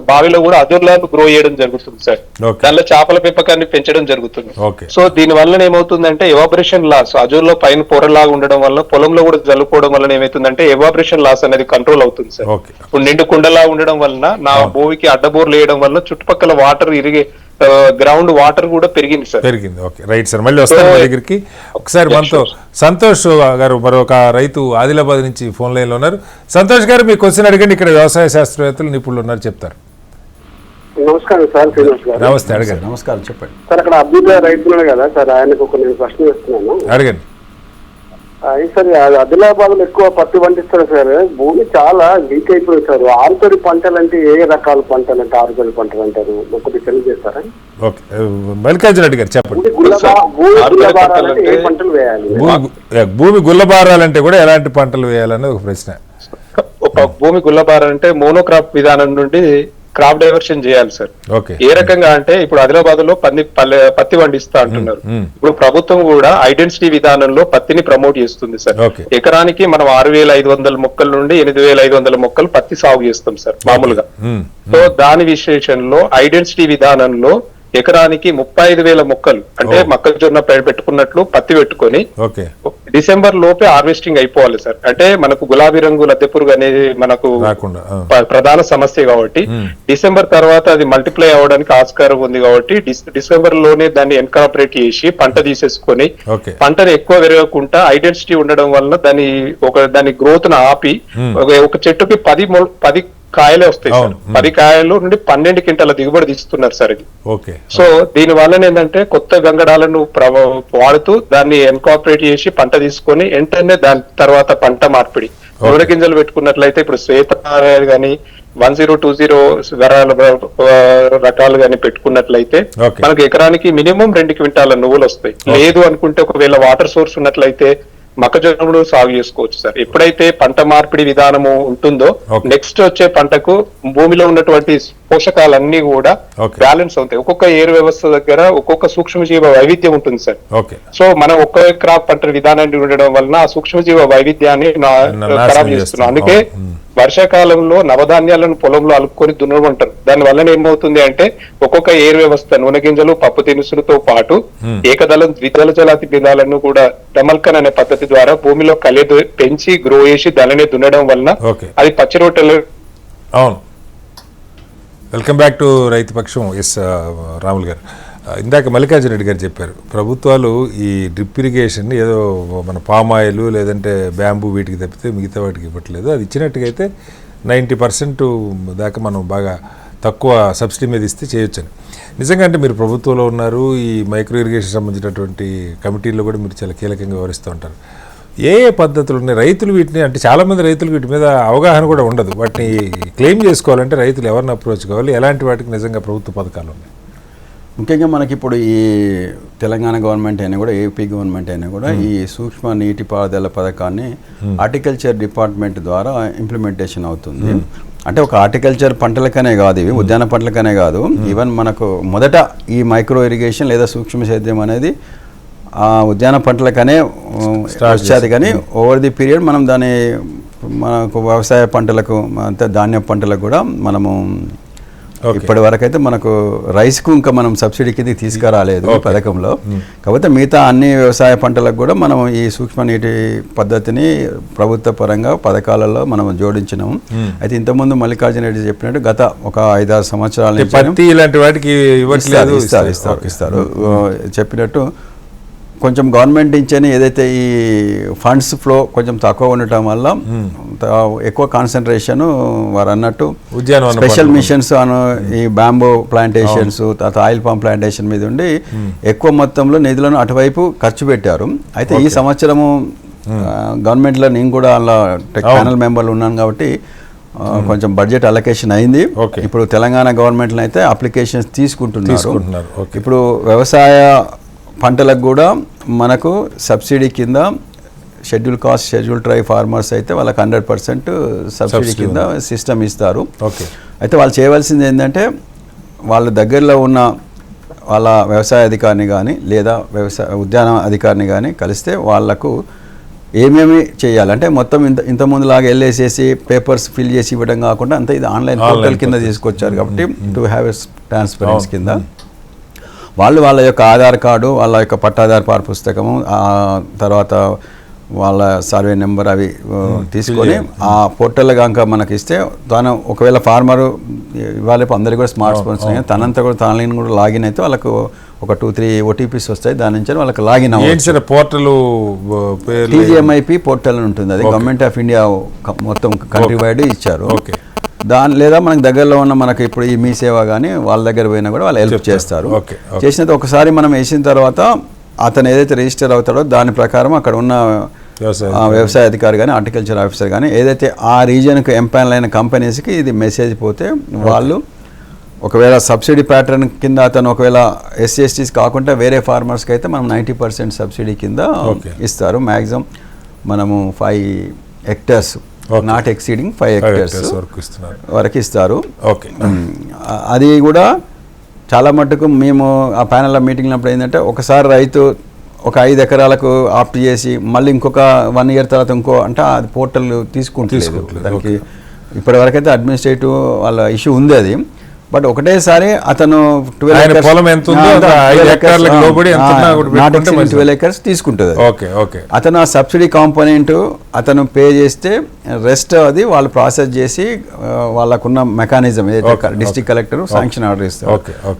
బావిలో కూడా అజుర్లాలు గ్రో చేయడం జరుగుతుంది సార్. దానిలో చేపల పెంపకాన్ని పెంచడం జరుగుతుంది. సో దీని వల్ల ఏమవుతుందంటే ఎవాపరేషన్ లాస్, అజుర్లో పైన పొరలాగా ఉండడం వల్ల పొలంలో కూడా జల్లుకోవడం వల్ల ఏమవుతుందంటే ఎవాపరేషన్ లాస్ అనేది కంట్రోల్ అవుతుంది సార్. ఇప్పుడు నిండు కుండలా ఉండడం వలన నా భూమికి అడ్డబోర్లు వేయడం వల్ల చుట్టుపక్కల వాటర్ గ్రౌండ్ వాటర్ కూడా పెరిగింది సార్. ఓకే రైట్ సార్, మళ్ళీ వస్తాను మీ దగ్గరికి. ఒకసారి మనతో సంతోష్ గారు మరొక రైతు ఆదిలాబాద్ నుంచి ఫోన్ లైన్ లో ఉన్నారు. సంతోష్ గారు మీ క్వశ్చన్ అడగండి, ఇక్కడ వ్యవసాయ శాస్త్రవేత్తలు నిపుణులు ఉన్నారు, చెప్తారు. నమస్కారం సార్, శ్రీనివాస్ గారు. నమస్తే, అడగండి. నమస్కారం, చెప్పండి సార్. అక్కడ అబ్దుల్లా రైతులు కదా సార్, ఆయనకు ఒక నేను ప్రశ్న వేస్తున్నాను, అడగండి. సార్ ఆదిలాబాద్ లో ఎక్కువ పత్తి పండిస్తారు సార్, భూమి చాలా వీక్ అయిపోయింది సార్. ఆరుతడి పంటలు అంటే ఏ రకాల పంటలు అంటే ఆరుతడి పంటలు అంటారు, కొద్దిగా తెలియజేస్తారా? ఓకే, మల్లికార్జున రెడ్డి గారు చెప్పండి. ఏ పంటలు వేయాలి? భూమి గుల్లబారాలంటే కూడా ఎలాంటి పంటలు వేయాలనేది ఒక ప్రశ్న. భూమి గుల్లబారాలంటే మోనోక్రాప్ విధానం నుండి క్రాప్ డైవర్షన్ చేయాలి సార్. ఏ రకంగా అంటే ఇప్పుడు ఆదిలాబాద్ లో పత్తి పండిస్తా అంటున్నారు. ఇప్పుడు ప్రభుత్వం కూడా ఐడెంటిటీ విధానంలో పత్తిని ప్రమోట్ చేస్తుంది సార్. ఎకరానికి మనం 6,500 మొక్కల నుండి 8,500 మొక్కలు పత్తి సాగు చేస్తాం సార్ మామూలుగా. సో దాని విశ్లేషణలో ఐడెంటిటీ విధానంలో ఎకరానికి 35,000 మొక్కలు అంటే మొక్కజొన్న పెట్టుకున్నట్లు పత్తి పెట్టుకొని డిసెంబర్ లోపే హార్వెస్టింగ్ అయిపోవాలి సార్. అంటే మనకు గులాబీ రంగు లద్దె పురుగు అనేది మనకు ప్రధాన సమస్య కాబట్టి డిసెంబర్ తర్వాత అది మల్టిప్లై అవ్వడానికి ఆస్కారం ఉంది కాబట్టి డిసెంబర్ లోనే దాన్ని ఎన్కార్పొరేట్ చేసి పంట తీసేసుకొని పంటను ఎక్కువ పెరగకుండా ఐడెంటిటీ ఉండడం వల్ల దాని గ్రోత్ ను ఆపి ఒక చెట్టుకి 10 కాయలే వస్తాయి సార్. 10 కాయలు నుండి 12 క్వింటాల దిగుబడి తీస్తున్నారు సార్ ఇది. సో దీని వల్ల ఏంటంటే కొత్త గంగడాలను వాడుతూ దాన్ని ఎన్కార్పొరేట్ చేసి పంట తీసుకొని వెంటనే దాని తర్వాత పంట మార్పిడి నూనె గింజలు పెట్టుకున్నట్లయితే ఇప్పుడు శ్వేత గానీ 1020 రకాలు గాని పెట్టుకున్నట్లయితే మనకు ఎకరానికి మినిమం 2 క్వింటాల నువ్వులు వస్తాయి. లేదు అనుకుంటే ఒకవేళ వాటర్ సోర్స్ ఉన్నట్లయితే మొక్కజొన్నలు సాగు చేసుకోవచ్చు సార్. ఎప్పుడైతే పంట మార్పిడి విధానము ఉంటుందో నెక్స్ట్ వచ్చే పంటకు భూమిలో ఉన్నటువంటి పోషకాలన్నీ కూడా బ్యాలెన్స్ అవుతాయి. ఒక్కొక్క ఏరు వ్యవస్థ దగ్గర ఒక్కొక్క సూక్ష్మజీవ వైవిధ్యం ఉంటుంది సార్. సో మనం ఒక్క క్రాప్ పంట విధానాన్ని ఉండడం వలన ఆ సూక్ష్మజీవ వైవిధ్యాన్ని ఖరాబ్ చేస్తున్నాం. అందుకే వర్షాకాలంలో నవధాన్యాలను పొలంలో అలుపుకొని దున్నమంటారు. దాని వల్ల ఏమవుతుంది అంటే ఒక్కొక్క ఏరు వ్యవస్థ నూనె గింజలు పప్పు దినుసులతో పాటు ఏకదళం ద్విదళ జలాతి బిందాలను కూడా డమల్కన్ అనే పద్ధతి ద్వారా భూమిలో పెంచి గ్రో చేసి దానిని దున్నడం వలన అది పచ్చి రొట్టెలు. అవును, వెల్కమ్ బ్యాక్ టు రైతు పక్షం. ఎస్ రాములు గారు, ఇందాక మల్లికార్జున రెడ్డి గారు చెప్పారు ప్రభుత్వాలు ఈ డ్రిప్ ఇరిగేషన్ ఏదో మన పామాయిల్ లేదంటే బ్యాంబూ వీటికి తప్పితే మిగతా వాటికి ఇవ్వట్లేదు. అది ఇచ్చినట్టుగా అయితే 90% దాకా మనం బాగా తక్కువ సబ్సిడీ మీద ఇస్తే చేయొచ్చని. నిజంగా అంటే మీరు ప్రభుత్వంలో ఉన్నారు, ఈ మైక్రో ఇరిగేషన్ సంబంధించినటువంటి కమిటీల్లో కూడా మీరు చాలా కీలకంగా వ్యవహరిస్తూ ఉంటారు. ఏ పద్ధతులు ఉన్నాయి? రైతులు వీటిని అంటే చాలామంది రైతులు వీటి మీద అవగాహన కూడా ఉండదు. వాటిని క్లెయిమ్ చేసుకోవాలంటే రైతులు ఎవరిని అప్రోచ్ కావాలి? ఎలాంటి వాటికి నిజంగా ప్రభుత్వ పథకాలు ఉన్నాయి? ముఖ్యంగా మనకి ఇప్పుడు ఈ తెలంగాణ గవర్నమెంట్ అయినా కూడా ఏపీ గవర్నమెంట్ అయినా కూడా ఈ సూక్ష్మ నీటిపారుదల పథకాన్ని హార్టికల్చర్ డిపార్ట్మెంట్ ద్వారా ఇంప్లిమెంటేషన్ అవుతుంది. అంటే ఒక హార్టికల్చర్ పంటలకనే కాదు, ఇవి ఉద్యాన పంటలకనే కాదు, ఈవెన్ మనకు మొదట ఈ మైక్రో ఇరిగేషన్ లేదా సూక్ష్మ సేద్యం అనేది ఆ ఉద్యాన పంటలకనే వచ్చేది. కానీ ఓవర్ ది పీరియడ్ మనం దాన్ని మనకు వ్యవసాయ పంటలకు అంతే ధాన్య పంటలకు కూడా మనము ఇప్పటి వరకు అయితే మనకు రైస్కు ఇంకా మనం సబ్సిడీ కింద తీసుకురాలేదు ఈ పథకంలో. కాకపోతే మిగతా అన్ని వ్యవసాయ పంటలకు కూడా మనం ఈ సూక్ష్మ నీటి పద్ధతిని ప్రభుత్వ పరంగా పథకాలలో మనం జోడించినాము. అయితే ఇంతకుముందు మల్లికార్జున రెడ్డి చెప్పినట్టు గత ఒక 5-6 సంవత్సరాల నుంచి ఇలాంటి వాటికి ఇస్తారు చెప్పినట్టు కొంచెం గవర్నమెంట్ నుంచని ఏదైతే ఈ ఫండ్స్ ఫ్లో కొంచెం తక్కువ ఉండటం వల్ల ఎక్కువ కాన్సన్ట్రేషన్ వారు అన్నట్టు స్పెషల్ మిషన్స్ ఈ బ్యాంబో ప్లాంటేషన్స్ తర్వాత ఆయిల్ పామ్ ప్లాంటేషన్ మీద ఉండి ఎక్కువ మొత్తంలో నిధులను అటువైపు ఖర్చు పెట్టారు. అయితే ఈ సంవత్సరము గవర్నమెంట్లో నేను కూడా అలా ప్యానల్ మెంబర్లు ఉన్నాను కాబట్టి కొంచెం బడ్జెట్ అలొకేషన్ అయింది. ఇప్పుడు తెలంగాణ గవర్నమెంట్లో అయితే అప్లికేషన్స్ తీసుకుంటున్నారు. ఇప్పుడు వ్యవసాయ పంటలకు కూడా మనకు సబ్సిడీ కింద schedule caste schedule try farmers అయితే వాళ్ళకి 100% సబ్సిడీ కింద సిస్టమ్ ఇస్తారు. అయితే వాళ్ళు చేయవలసింది ఏంటంటే వాళ్ళ దగ్గరలో ఉన్న వాళ్ళ వ్యవసాయ అధికారిని కానీ లేదా ఉద్యాన అధికారిని కానీ కలిస్తే వాళ్లకు ఏమేమి చేయాలంటే మొత్తం ఇంతకుముందులాగా వెళ్ళేసేసి పేపర్స్ ఫిల్ చేసి ఇవ్వడం కాకుండా అంతా ఇది ఆన్లైన్ పోర్టల్ కింద తీసుకొచ్చారు. కాబట్టి టు హ్యావ్ ఎ ట్రాన్స్పరెన్సీ కింద వాళ్ళ యొక్క ఆధార్ కార్డు, వాళ్ళ యొక్క పట్టాదారు పాస్ పుస్తకము, తర్వాత వాళ్ళ సర్వే నెంబర్ అవి తీసుకొని ఆ పోర్టల్ కనుక మనకి ఇస్తే తాను ఒకవేళ ఫార్మరు ఇవాళ అందరికీ కూడా స్మార్ట్ ఫోన్స్ తనంతా కూడా తాను కూడా లాగిన్ అయితే వాళ్ళకు ఒక 2-3 ఓటీపీస్ వస్తాయి. దాని నుంచి వాళ్ళకి లాగిన్ అవ్వచ్చు. పోర్టల్ TGMIP పోర్టల్ ఉంటుంది, అది గవర్నమెంట్ ఆఫ్ ఇండియా మొత్తం కంట్రీ వైడ్ ఇచ్చారు. లేదా మనకు దగ్గరలో ఉన్న మనకి ఇప్పుడు ఈ మీ సేవ కానీ వాళ్ళ దగ్గర పోయినా కూడా వాళ్ళు హెల్ప్ చేస్తారు. చేసినది ఒకసారి మనం వేసిన తర్వాత అతను ఏదైతే రిజిస్టర్ అవుతాడో దాని ప్రకారం అక్కడ ఉన్న వ్యవసాయ అధికారి కానీ హార్టికల్చర్ ఆఫీసర్ కానీ ఏదైతే ఆ రీజియన్కు ఎంపానల్ అయిన కంపెనీస్కి ఇది మెసేజ్ పోతే వాళ్ళు ఒకవేళ సబ్సిడీ ప్యాటర్న్ కింద అతను ఒకవేళ SC/STs కాకుండా వేరే ఫార్మర్స్కి అయితే మనం 90% సబ్సిడీ కింద ఇస్తారు. మ్యాక్సిమం మనము 5 hectares నాట్ ఎక్సీడింగ్ 5 hectares వరకు ఇస్తారు. అది కూడా చాలా మట్టుకు మేము ఆ ప్యానెల్ మీటింగ్నప్పుడు ఏంటంటే ఒకసారి రైతు ఒక 5 ఎకరాలకు ఆప్ట్ చేసి మళ్ళీ ఇంకొక 1 year తర్వాత ఇంకో అంటే అది పోర్టల్ తీసుకుంటుంది. దానికి ఇప్పటివరకు అయితే అడ్మినిస్ట్రేటివ్ వాళ్ళ ఇష్యూ ఉంది అది. బట్ ఒకటేసారి అతను 12 acres తీసుకుంటుంది. అతను ఆ సబ్సిడీ కాంపోనెంట్ అతను పే చేస్తే రెస్ట్ అది వాళ్ళు ప్రాసెస్ చేసి వాళ్ళకున్న మెకానిజం ఏదైతే డిస్ట్రిక్ట్ కలెక్టర్ శాంక్షన్ ఆర్డర్ ఇస్తారు.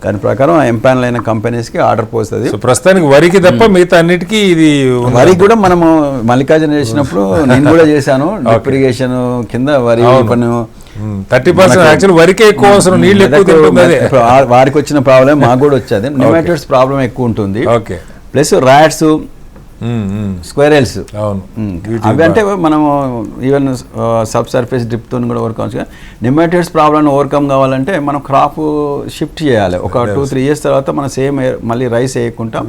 దాని ప్రకారం ఎంపానల్ అయిన కంపెనీస్కి ఆర్డర్ పోస్తుంది. ప్రస్తుతానికి వరికి తప్ప మిగతా అన్నిటికీ ఇది వరికి కూడా మనము మల్లికార్జున చేసినప్పుడు నేను కూడా చేశాను. డ్రిప్ ఇరిగేషన్ కింద వరి పన్ను 30% వరకే ఎక్కువ అవసరం, నీళ్ళు ఎక్కువ. వారికి వచ్చిన ప్రాబ్లం మాకు కూడా వచ్చేది. నెమాటోడ్స్ ప్రాబ్లం ఎక్కువ ఉంటుంది. ప్లస్ ర్యాట్స్, స్క్వేరల్స్ అవి అంటే మనము ఈవెన్ సబ్ సర్ఫేస్ డ్రిప్తో కూడా ఓవర్కమ్ చేయాలి. నెమాటోడ్స్ ప్రాబ్లమ్ ఓవర్కమ్ కావాలంటే మనం క్రాప్ షిఫ్ట్ చేయాలి. ఒక 2-3 years తర్వాత మనం సేమ్ మళ్ళీ రైస్ వేయకుండా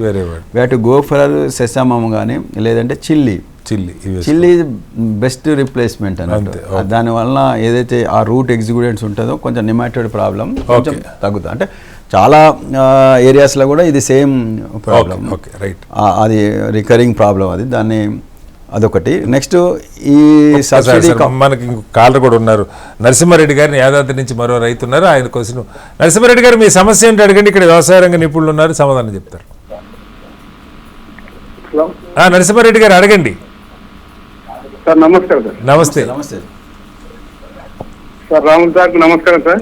వేటు గో ఫర్ సెసామమ్ కానీ లేదంటే చిల్లీ బెస్ట్ రిప్లేస్మెంట్ అన్నట్టు. దానివల్ల ఏదైతే ఆ రూట్ ఎగ్జిక్యూటెంట్స్ ఉంటుందో కొంచెం నెమాటోడ్ ప్రాబ్లం కొంచెం తగ్గుతుంది. అంటే చాలా ఏరియాస్లో కూడా ఇది సేమ్ ప్రాబ్లం, అది రికరింగ్ ప్రాబ్లం. అది దాన్ని అదొకటి. నెక్స్ట్ ఈ సబ్సిడీ మనకి కాలర్ కూడా ఉన్నారు. నరసింహారెడ్డి గారిని యాదాద్రి నుంచి మరో రైతు ఉన్నారు, ఆయన కోసం. నరసింహారెడ్డి గారు మీ సమస్య ఏంటి అడగండి. ఇక్కడ వ్యవసాయ రంగ నిపుణులు ఉన్నారు, సమాధానం చెప్తారు. నరసింహారెడ్డి గారు అడగండి. సార్ నమస్కారం సార్. నమస్తే సార్. రాములు సార్ నమస్కారం సార్.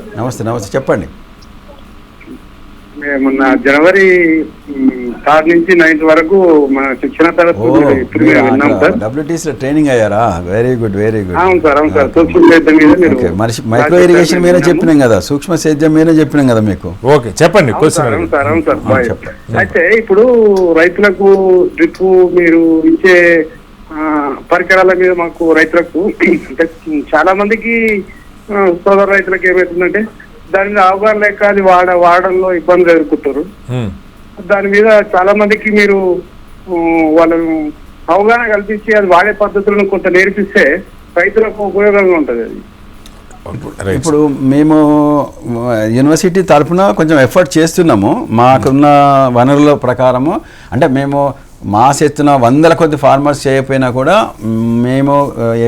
నమస్తే చెప్పండి. మొన్న January 3rd నుంచి 9th వరకు మన శిక్షణ తరగతి విన్నాం సార్. WTC ట్రైనింగ్ అయ్యారా? Very good. అవును సార్. సూక్ష్మ సేద్యం మీద మీరు మైక్రో ఇరిగేషన్ మీరే చెప్పినాం కదా, సూక్ష్మ సేద్యం మీరే చెప్పినాం కదా మీకు. ఓకే చెప్పండి. అవును సార్. అయితే ఇప్పుడు రైతులకు డ్రిప్ మీరు ఇచ్చే పరికరాల మీద మాకు రైతులకు అంటే చాలా మందికి సోదర రైతులకు ఏమవుతుందంటే దాని మీద అవగాహన లేక అది వాడడంలో ఇబ్బందులు ఎదుర్కొంటారు. దాని మీద చాలా మందికి మీరు వాళ్ళను అవగాహన కల్పించి అది వాడే పద్ధతులను కొంత నేర్పిస్తే రైతులకు ఉపయోగంగా ఉంటుంది. అది ఇప్పుడు మేము యూనివర్సిటీ తరఫున కొంచెం ఎఫర్ట్ చేస్తున్నాము. మాకున్న వనరుల ప్రకారము, అంటే మేము మాస్ ఎత్తున 100 కొద్ది ఫార్మర్స్ చేయకపోయినా కూడా మేము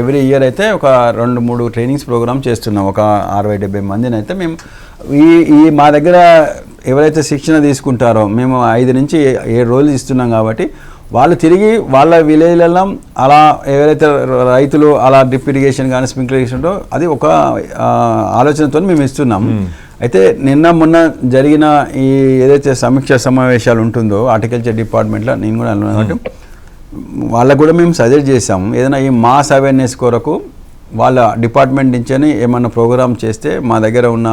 ఎవ్రీ ఇయర్ అయితే ఒక 2-3 ట్రైనింగ్స్ ప్రోగ్రామ్ చేస్తున్నాం. ఒక 60-70 మందిని అయితే మేము ఈ మా దగ్గర ఎవరైతే శిక్షణ తీసుకుంటారో మేము 5 నుంచి 7 రోజులు ఇస్తున్నాం. కాబట్టి వాళ్ళు తిరిగి వాళ్ళ విలేజ్లలో అలా ఎవరైతే రైతులు అలా డ్రిప్ ఇరిగేషన్ కానీ స్ప్రింక్లర్ ఇరిగేషన్ అది ఒక ఆలోచనతో మేము ఇస్తున్నాం. అయితే మొన్న జరిగిన ఈ ఏదైతే సమీక్ష సమావేశాలు ఉంటుందో హార్టికల్చర్ డిపార్ట్మెంట్లో నేను కూడా అన్నాను కాబట్టి వాళ్ళకు కూడా మేము సజెస్ట్ చేసాము. ఏదైనా ఈ మాస్ అవేర్నెస్ కొరకు వాళ్ళ డిపార్ట్మెంట్ నుంచే ఏమన్నా ప్రోగ్రామ్ చేస్తే మా దగ్గర ఉన్న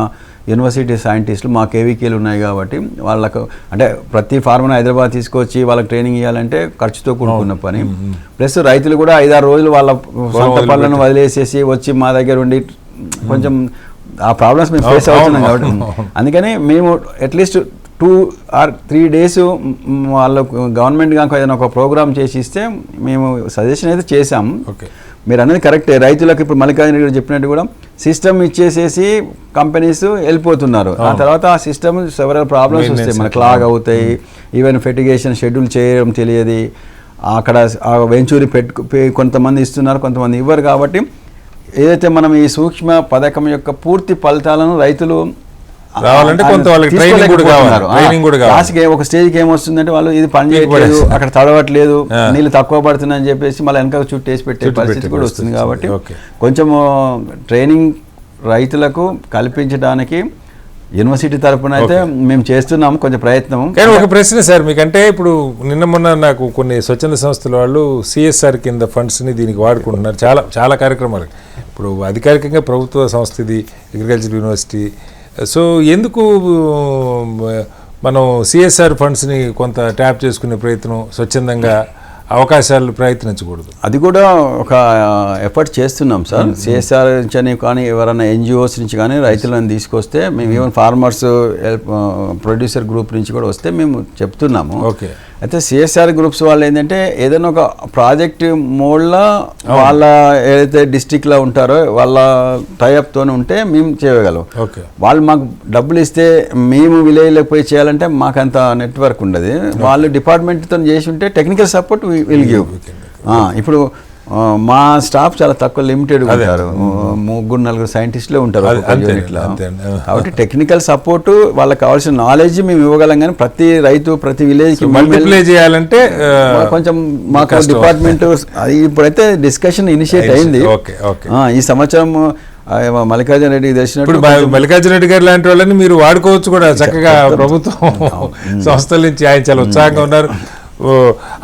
యూనివర్సిటీ సైంటిస్టులు మా కేవీకేలు ఉన్నాయి కాబట్టి వాళ్ళకు అంటే ప్రతి ఫార్మర్ హైదరాబాద్ తీసుకొచ్చి వాళ్ళకి ట్రైనింగ్ ఇవ్వాలంటే ఖర్చుతో కూడుకున్న పని. ప్లస్ రైతులు కూడా 5-6 రోజులు వాళ్ళ సొంత పనులను వదిలేసేసి వచ్చి మా దగ్గర ఉండి కొంచెం ఆ ప్రాబ్లమ్స్ మేము ఫేస్ అవుతున్నాం కాబట్టి అందుకని మేము అట్లీస్ట్ 2 or 3 days వాళ్ళకు గవర్నమెంట్ కనుక ఏదైనా ఒక ప్రోగ్రామ్ చేసి ఇస్తే మేము సజెషన్ అయితే చేసాం. మీరు అనేది కరెక్టే. రైతులకు ఇప్పుడు మల్లికార్జున రెడ్డి చెప్పినట్టు కూడా సిస్టమ్ ఇచ్చేసేసి కంపెనీస్ వెళ్ళిపోతున్నారు. ఆ తర్వాత ఆ సిస్టమ్ సెవరల్ ప్రాబ్లమ్స్ వస్తాయి, మనకు లాగ్ అవుతాయి. ఈవెన్ ఫెర్టిగేషన్ షెడ్యూల్ చేయడం తెలియదు. అక్కడ వెంచూరి కొంతమంది ఇస్తున్నారు, కొంతమంది ఇవ్వరు. కాబట్టి ఏదైతే మనం ఈ సూక్ష్మ పథకం యొక్క పూర్తి ఫలితాలను రైతులు లాస్ట్కి ఒక స్టేజ్కి ఏమొస్తుందంటే వాళ్ళు ఇది పని చేయట్లేదు, అక్కడ తడవట్లేదు, నీళ్ళు తక్కువ పడుతున్నాయని చెప్పేసి మళ్ళీ వెనక చుట్టేసి పెట్టే పరిస్థితి కూడా వస్తుంది. కాబట్టి కొంచెము ట్రైనింగ్ రైతులకు కల్పించడానికి యూనివర్సిటీ తరఫున అయితే మేము చేస్తున్నాము కొంచెం ప్రయత్నం. కానీ ఒక ప్రశ్న సార్ మీకంటే, ఇప్పుడు మొన్న నాకు కొన్ని స్వచ్ఛంద సంస్థల వాళ్ళు సిఎస్ఆర్ కింద ఫండ్స్ని దీనికి వాడుకుంటున్నారు చాలా చాలా కార్యక్రమాలు. ఇప్పుడు అధికారికంగా ప్రభుత్వ సంస్థ ఇది అగ్రికల్చర్ యూనివర్సిటీ. సో ఎందుకు మనం సిఎస్ఆర్ ఫండ్స్ని కొంత ట్యాప్ చేసుకునే ప్రయత్నం, స్వచ్ఛందంగా అవకాశాలు ప్రయత్నించకూడదు? అది కూడా ఒక ఎఫర్ట్ చేస్తున్నాం సార్. సిఎస్ఆర్ నుంచి కానీ ఎవరైనా ఎన్జిఓస్ నుంచి కానీ రైతులను తీసుకొస్తే మేము ఈవెన్ ఫార్మర్స్ ప్రొడ్యూసర్ గ్రూప్ నుంచి కూడా వస్తే మేము చెప్తున్నాము. ఓకే. అయితే సిఎస్ఆర్ గ్రూప్స్ వాళ్ళు ఏంటంటే ఏదైనా ఒక ప్రాజెక్ట్ మోడ్లో వాళ్ళ ఏదైతే డిస్టిక్లో ఉంటారో వాళ్ళ టైఅప్తో ఉంటే మేము చేయగలం. వాళ్ళు మాకు డబ్బులు ఇస్తే మేము విలేజ్లోకి పోయి చేయాలంటే మాకు అంత నెట్వర్క్ ఉండదు. వాళ్ళు డిపార్ట్మెంట్తో చేసి ఉంటే టెక్నికల్ సపోర్ట్ విల్ గివ్. ఇప్పుడు మా స్టాఫ్ చాలా తక్కువ లిమిటెడ్ ఉంటారు, 3-4 సైంటిస్టులే ఉంటారు యూనిట్లో. కాబట్టి టెక్నికల్ సపోర్ట్ వాళ్ళకి కావాల్సిన నాలెడ్జ్ మేము ఇవ్వగలం. కానీ ప్రతి రైతు ప్రతి విలేజ్కి మల్టిప్లై చేయాలంటే కొంచెం మాకు డిపార్ట్మెంట్ ఇప్పుడైతే డిస్కషన్ ఇనిషియేట్ అయింది. ఈ సంవత్సరం మల్లికార్జున రెడ్డికి తెలిసినప్పుడు మల్లికార్జున రెడ్డి గారు లాంటి వాళ్ళని మీరు వాడుకోవచ్చు కూడా చక్కగా. ప్రభుత్వం సంస్థల నుంచి ఆయన చాలా ఉత్సాహంగా ఉన్నారు.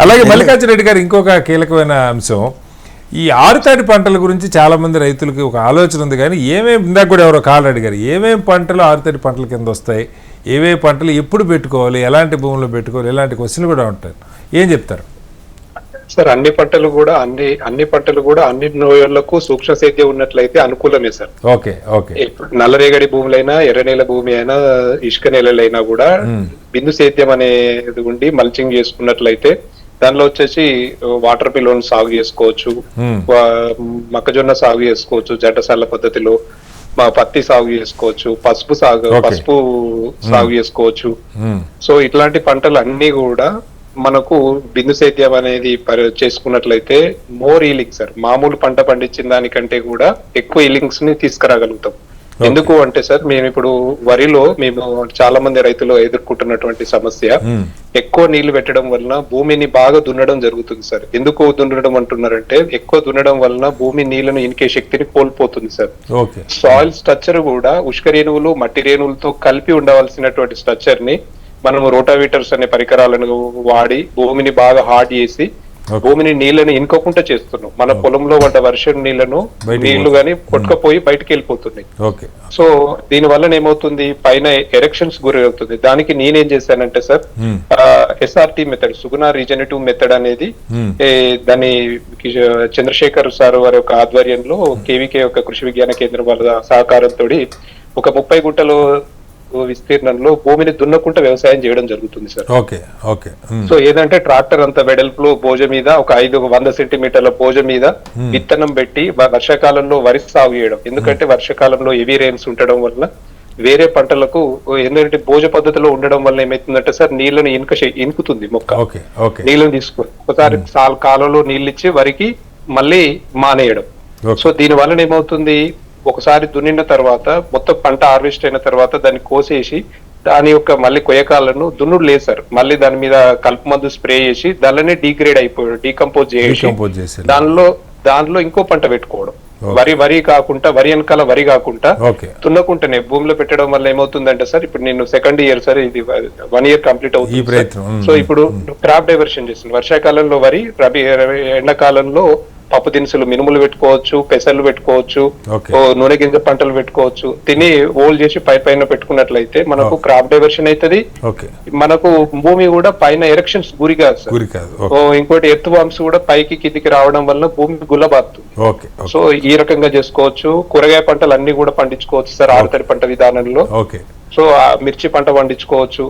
అలాగే మల్లికార్జున రెడ్డి గారు ఇంకొక కీలకమైన అంశం, ఈ ఆరుతడి పంటల గురించి చాలా మంది రైతులకి ఒక ఆలోచన ఉంది. కానీ ఏమేమి, ఇందాక కూడా ఎవరో కాల్ అడిగారు, ఏమేమి పంటలు ఆరుతడి పంటల కింద వస్తాయి, ఏమేమి పంటలు ఎప్పుడు పెట్టుకోవాలి, ఎలాంటి భూముల్లో పెట్టుకోవాలి, ఇలాంటి క్వశ్చన్లు కూడా ఉంటాయి. ఏం చెప్తారు సార్? అన్ని పంటలు కూడా అన్ని నోయళ్లకు సూక్ష్మ సేద్యం ఉన్నట్లయితే అనుకూలమే సార్. Okay okay. నల్లరేగడి భూములైనా, ఎర్రనేల భూమి అయినా, ఇసుక నేలలైనా కూడా బిందు సేద్యం అనేది ఉండి మల్చింగ్ చేసుకున్నట్లయితే దానిలో వచ్చేసి వాటర్ మిలోన్ సాగు చేసుకోవచ్చు, మొక్కజొన్న సాగు చేసుకోవచ్చు, జంటసాల పద్ధతిలో పత్తి సాగు చేసుకోవచ్చు, పసుపు సాగు చేసుకోవచ్చు. సో ఇట్లాంటి పంటలు అన్ని కూడా మనకు బిందు సేద్యం అనేది చేసుకున్నట్లయితే మోర్ ఈలింగ్ సార్, మామూలు పంట పండించిన దానికంటే కూడా ఎక్కువ ఈలింగ్స్ ని తీసుకురాగలుగుతాం. ఎందుకు అంటే సార్, మేము ఇప్పుడు వరిలో చాలా మంది రైతులు ఎదుర్కొంటున్నటువంటి సమస్య, ఎక్కువ నీళ్లు పెట్టడం వలన భూమిని బాగా దున్నడం జరుగుతుంది సార్. ఎందుకు దున్నడం అంటున్నారంటే, ఎక్కువ దున్నడం వలన భూమి నీళ్లను ఇనికే శక్తిని కోల్పోతుంది సార్. సాయిల్ స్ట్రక్చర్ కూడా ఉష్క రేణువులు, మట్టి రేణువులతో కలిపి ఉండవలసినటువంటి స్ట్రక్చర్ ని మనము రోటావీటర్స్ అనే పరికరాలను వాడి భూమిని బాగా హార్డ్ చేసి భూమిని నీళ్ళని ఇనుకోకుండా చేస్తున్నాం. మన పొలంలో పడ్డ వర్షం నీళ్లు గాని కొట్టుకపోయి బయటకు వెళ్ళిపోతున్నాయి. సో దీని వల్ల ఏమవుతుంది, పైన ఎరెక్షన్స్ గురి అవుతుంది. దానికి నేనేం చేశానంటే సార్, SRT మెథడ్, సుగుణ రీజనరేటివ్ మెథడ్ అనేది దాన్ని చంద్రశేఖర్ సార్ వారి యొక్క ఆధ్వర్యంలో KVK యొక్క కృషి విజ్ఞాన కేంద్రం వాళ్ళ సహకారంతో ఒక 30 గుంటలు విస్తీర్ణంలో భూమిని దున్నకుండా వ్యవసాయం చేయడం జరుగుతుంది సార్. సో ఏదంటే ట్రాక్టర్ అంత వెడల్పులో బోజ మీద ఒక 100 సెంటీమీటర్ల బోజ మీద విత్తనం పెట్టి వర్షాకాలంలో వరి సాగు చేయడం. ఎందుకంటే వర్షాకాలంలో హెవీ రెయిన్స్ ఉండడం వల్ల వేరే పంటలకు, ఎందుకంటే భోజ పద్ధతిలో ఉండడం వల్ల ఏమైతుందంటే సార్, నీళ్ళని ఇనుకుతుంది మొక్క. నీళ్ళని తీసుకొని ఒకసారి కాలంలో నీళ్ళు ఇచ్చి వరికి మళ్ళీ మానేయడం. సో దీని వలన ఏమవుతుంది, ఒకసారి దున్నిన తర్వాత మొత్తం పంట హార్వెస్ట్ అయిన తర్వాత దాన్ని కోసేసి దాని యొక్క మళ్ళీ కొయ్యకాలను దున్నుడు లేదు సార్, మళ్ళీ దాని మీద కలుపు మందు స్ప్రే చేసి దానిలోనే డీగ్రేడ్ అయిపోయాడు, డీకంపోజ్ చేసి దానిలో ఇంకో పంట పెట్టుకోవడం. వరి కాకుండా, వరి వెనకాల వరి కాకుండా తున్నకుంటేనే భూమిలో పెట్టడం వల్ల ఏమవుతుందంటే సార్, ఇప్పుడు నేను సెకండ్ ఇయర్ సార్, ఇది 1 year కంప్లీట్ అవుతుంది. సో ఇప్పుడు క్రాప్ డైవర్షన్ చేస్తుంది. వర్షాకాలంలో వరి, ఎండాకాలంలో పప్పు దినుసులు, మినుములు పెట్టుకోవచ్చు, పెసర్లు పెట్టుకోవచ్చు, నూనె గింజ పంటలు పెట్టుకోవచ్చు. తిని ఓల్ చేసి పైన పెట్టుకున్నట్లయితే మనకు క్రాప్ డైవర్షన్ అవుతుంది. మనకు భూమి కూడా పైన ఎరెక్షన్స్ గురి కాదు సార్. ఇంకోటి ఎర్త్ వామ్స్ కూడా పైకి కిందికి రావడం వల్ల భూమి గుల్లబారుతుంది. సో ఈ రకంగా చేసుకోవచ్చు. కూరగాయ పంటలు అన్ని కూడా పండించుకోవచ్చు సార్ ఆరుతడి పంట విధానంలో. సో మిర్చి పంట పండించుకోవచ్చు.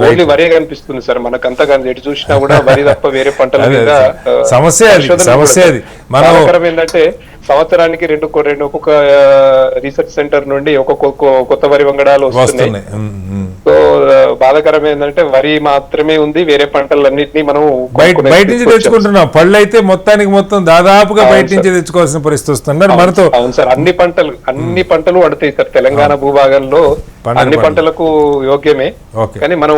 ఓన్లీ వరే కనిపిస్తుంది సార్ మనకంతా, కానీ ఎటు చూసినా కూడా వరి తప్ప వేరే పంటల మీద సమస్య. ఏంటంటే సంవత్సరానికి ఒక్కొక్క రీసెర్చ్ సెంటర్ నుండి ఒక్కొక్క కొత్త వరి వంగడాలు వస్తున్నాయి. సో బాధాకరం ఏంటంటే వరి మాత్రమే ఉంది, వేరే పంటలన్నింటినీ మనం బయట నుంచి తెచ్చుకుంటున్నాం. పళ్ళు అయితే మొత్తం దాదాపుగా బయట నుంచి తెచ్చుకోవాల్సిన పరిస్థితి వస్తున్నారు మనతో. అవును సార్, అన్ని పంటలు పడతాయి సార్ తెలంగాణ భూభాగంలో, అన్ని పంటలకు యోగ్యమే. కానీ మనం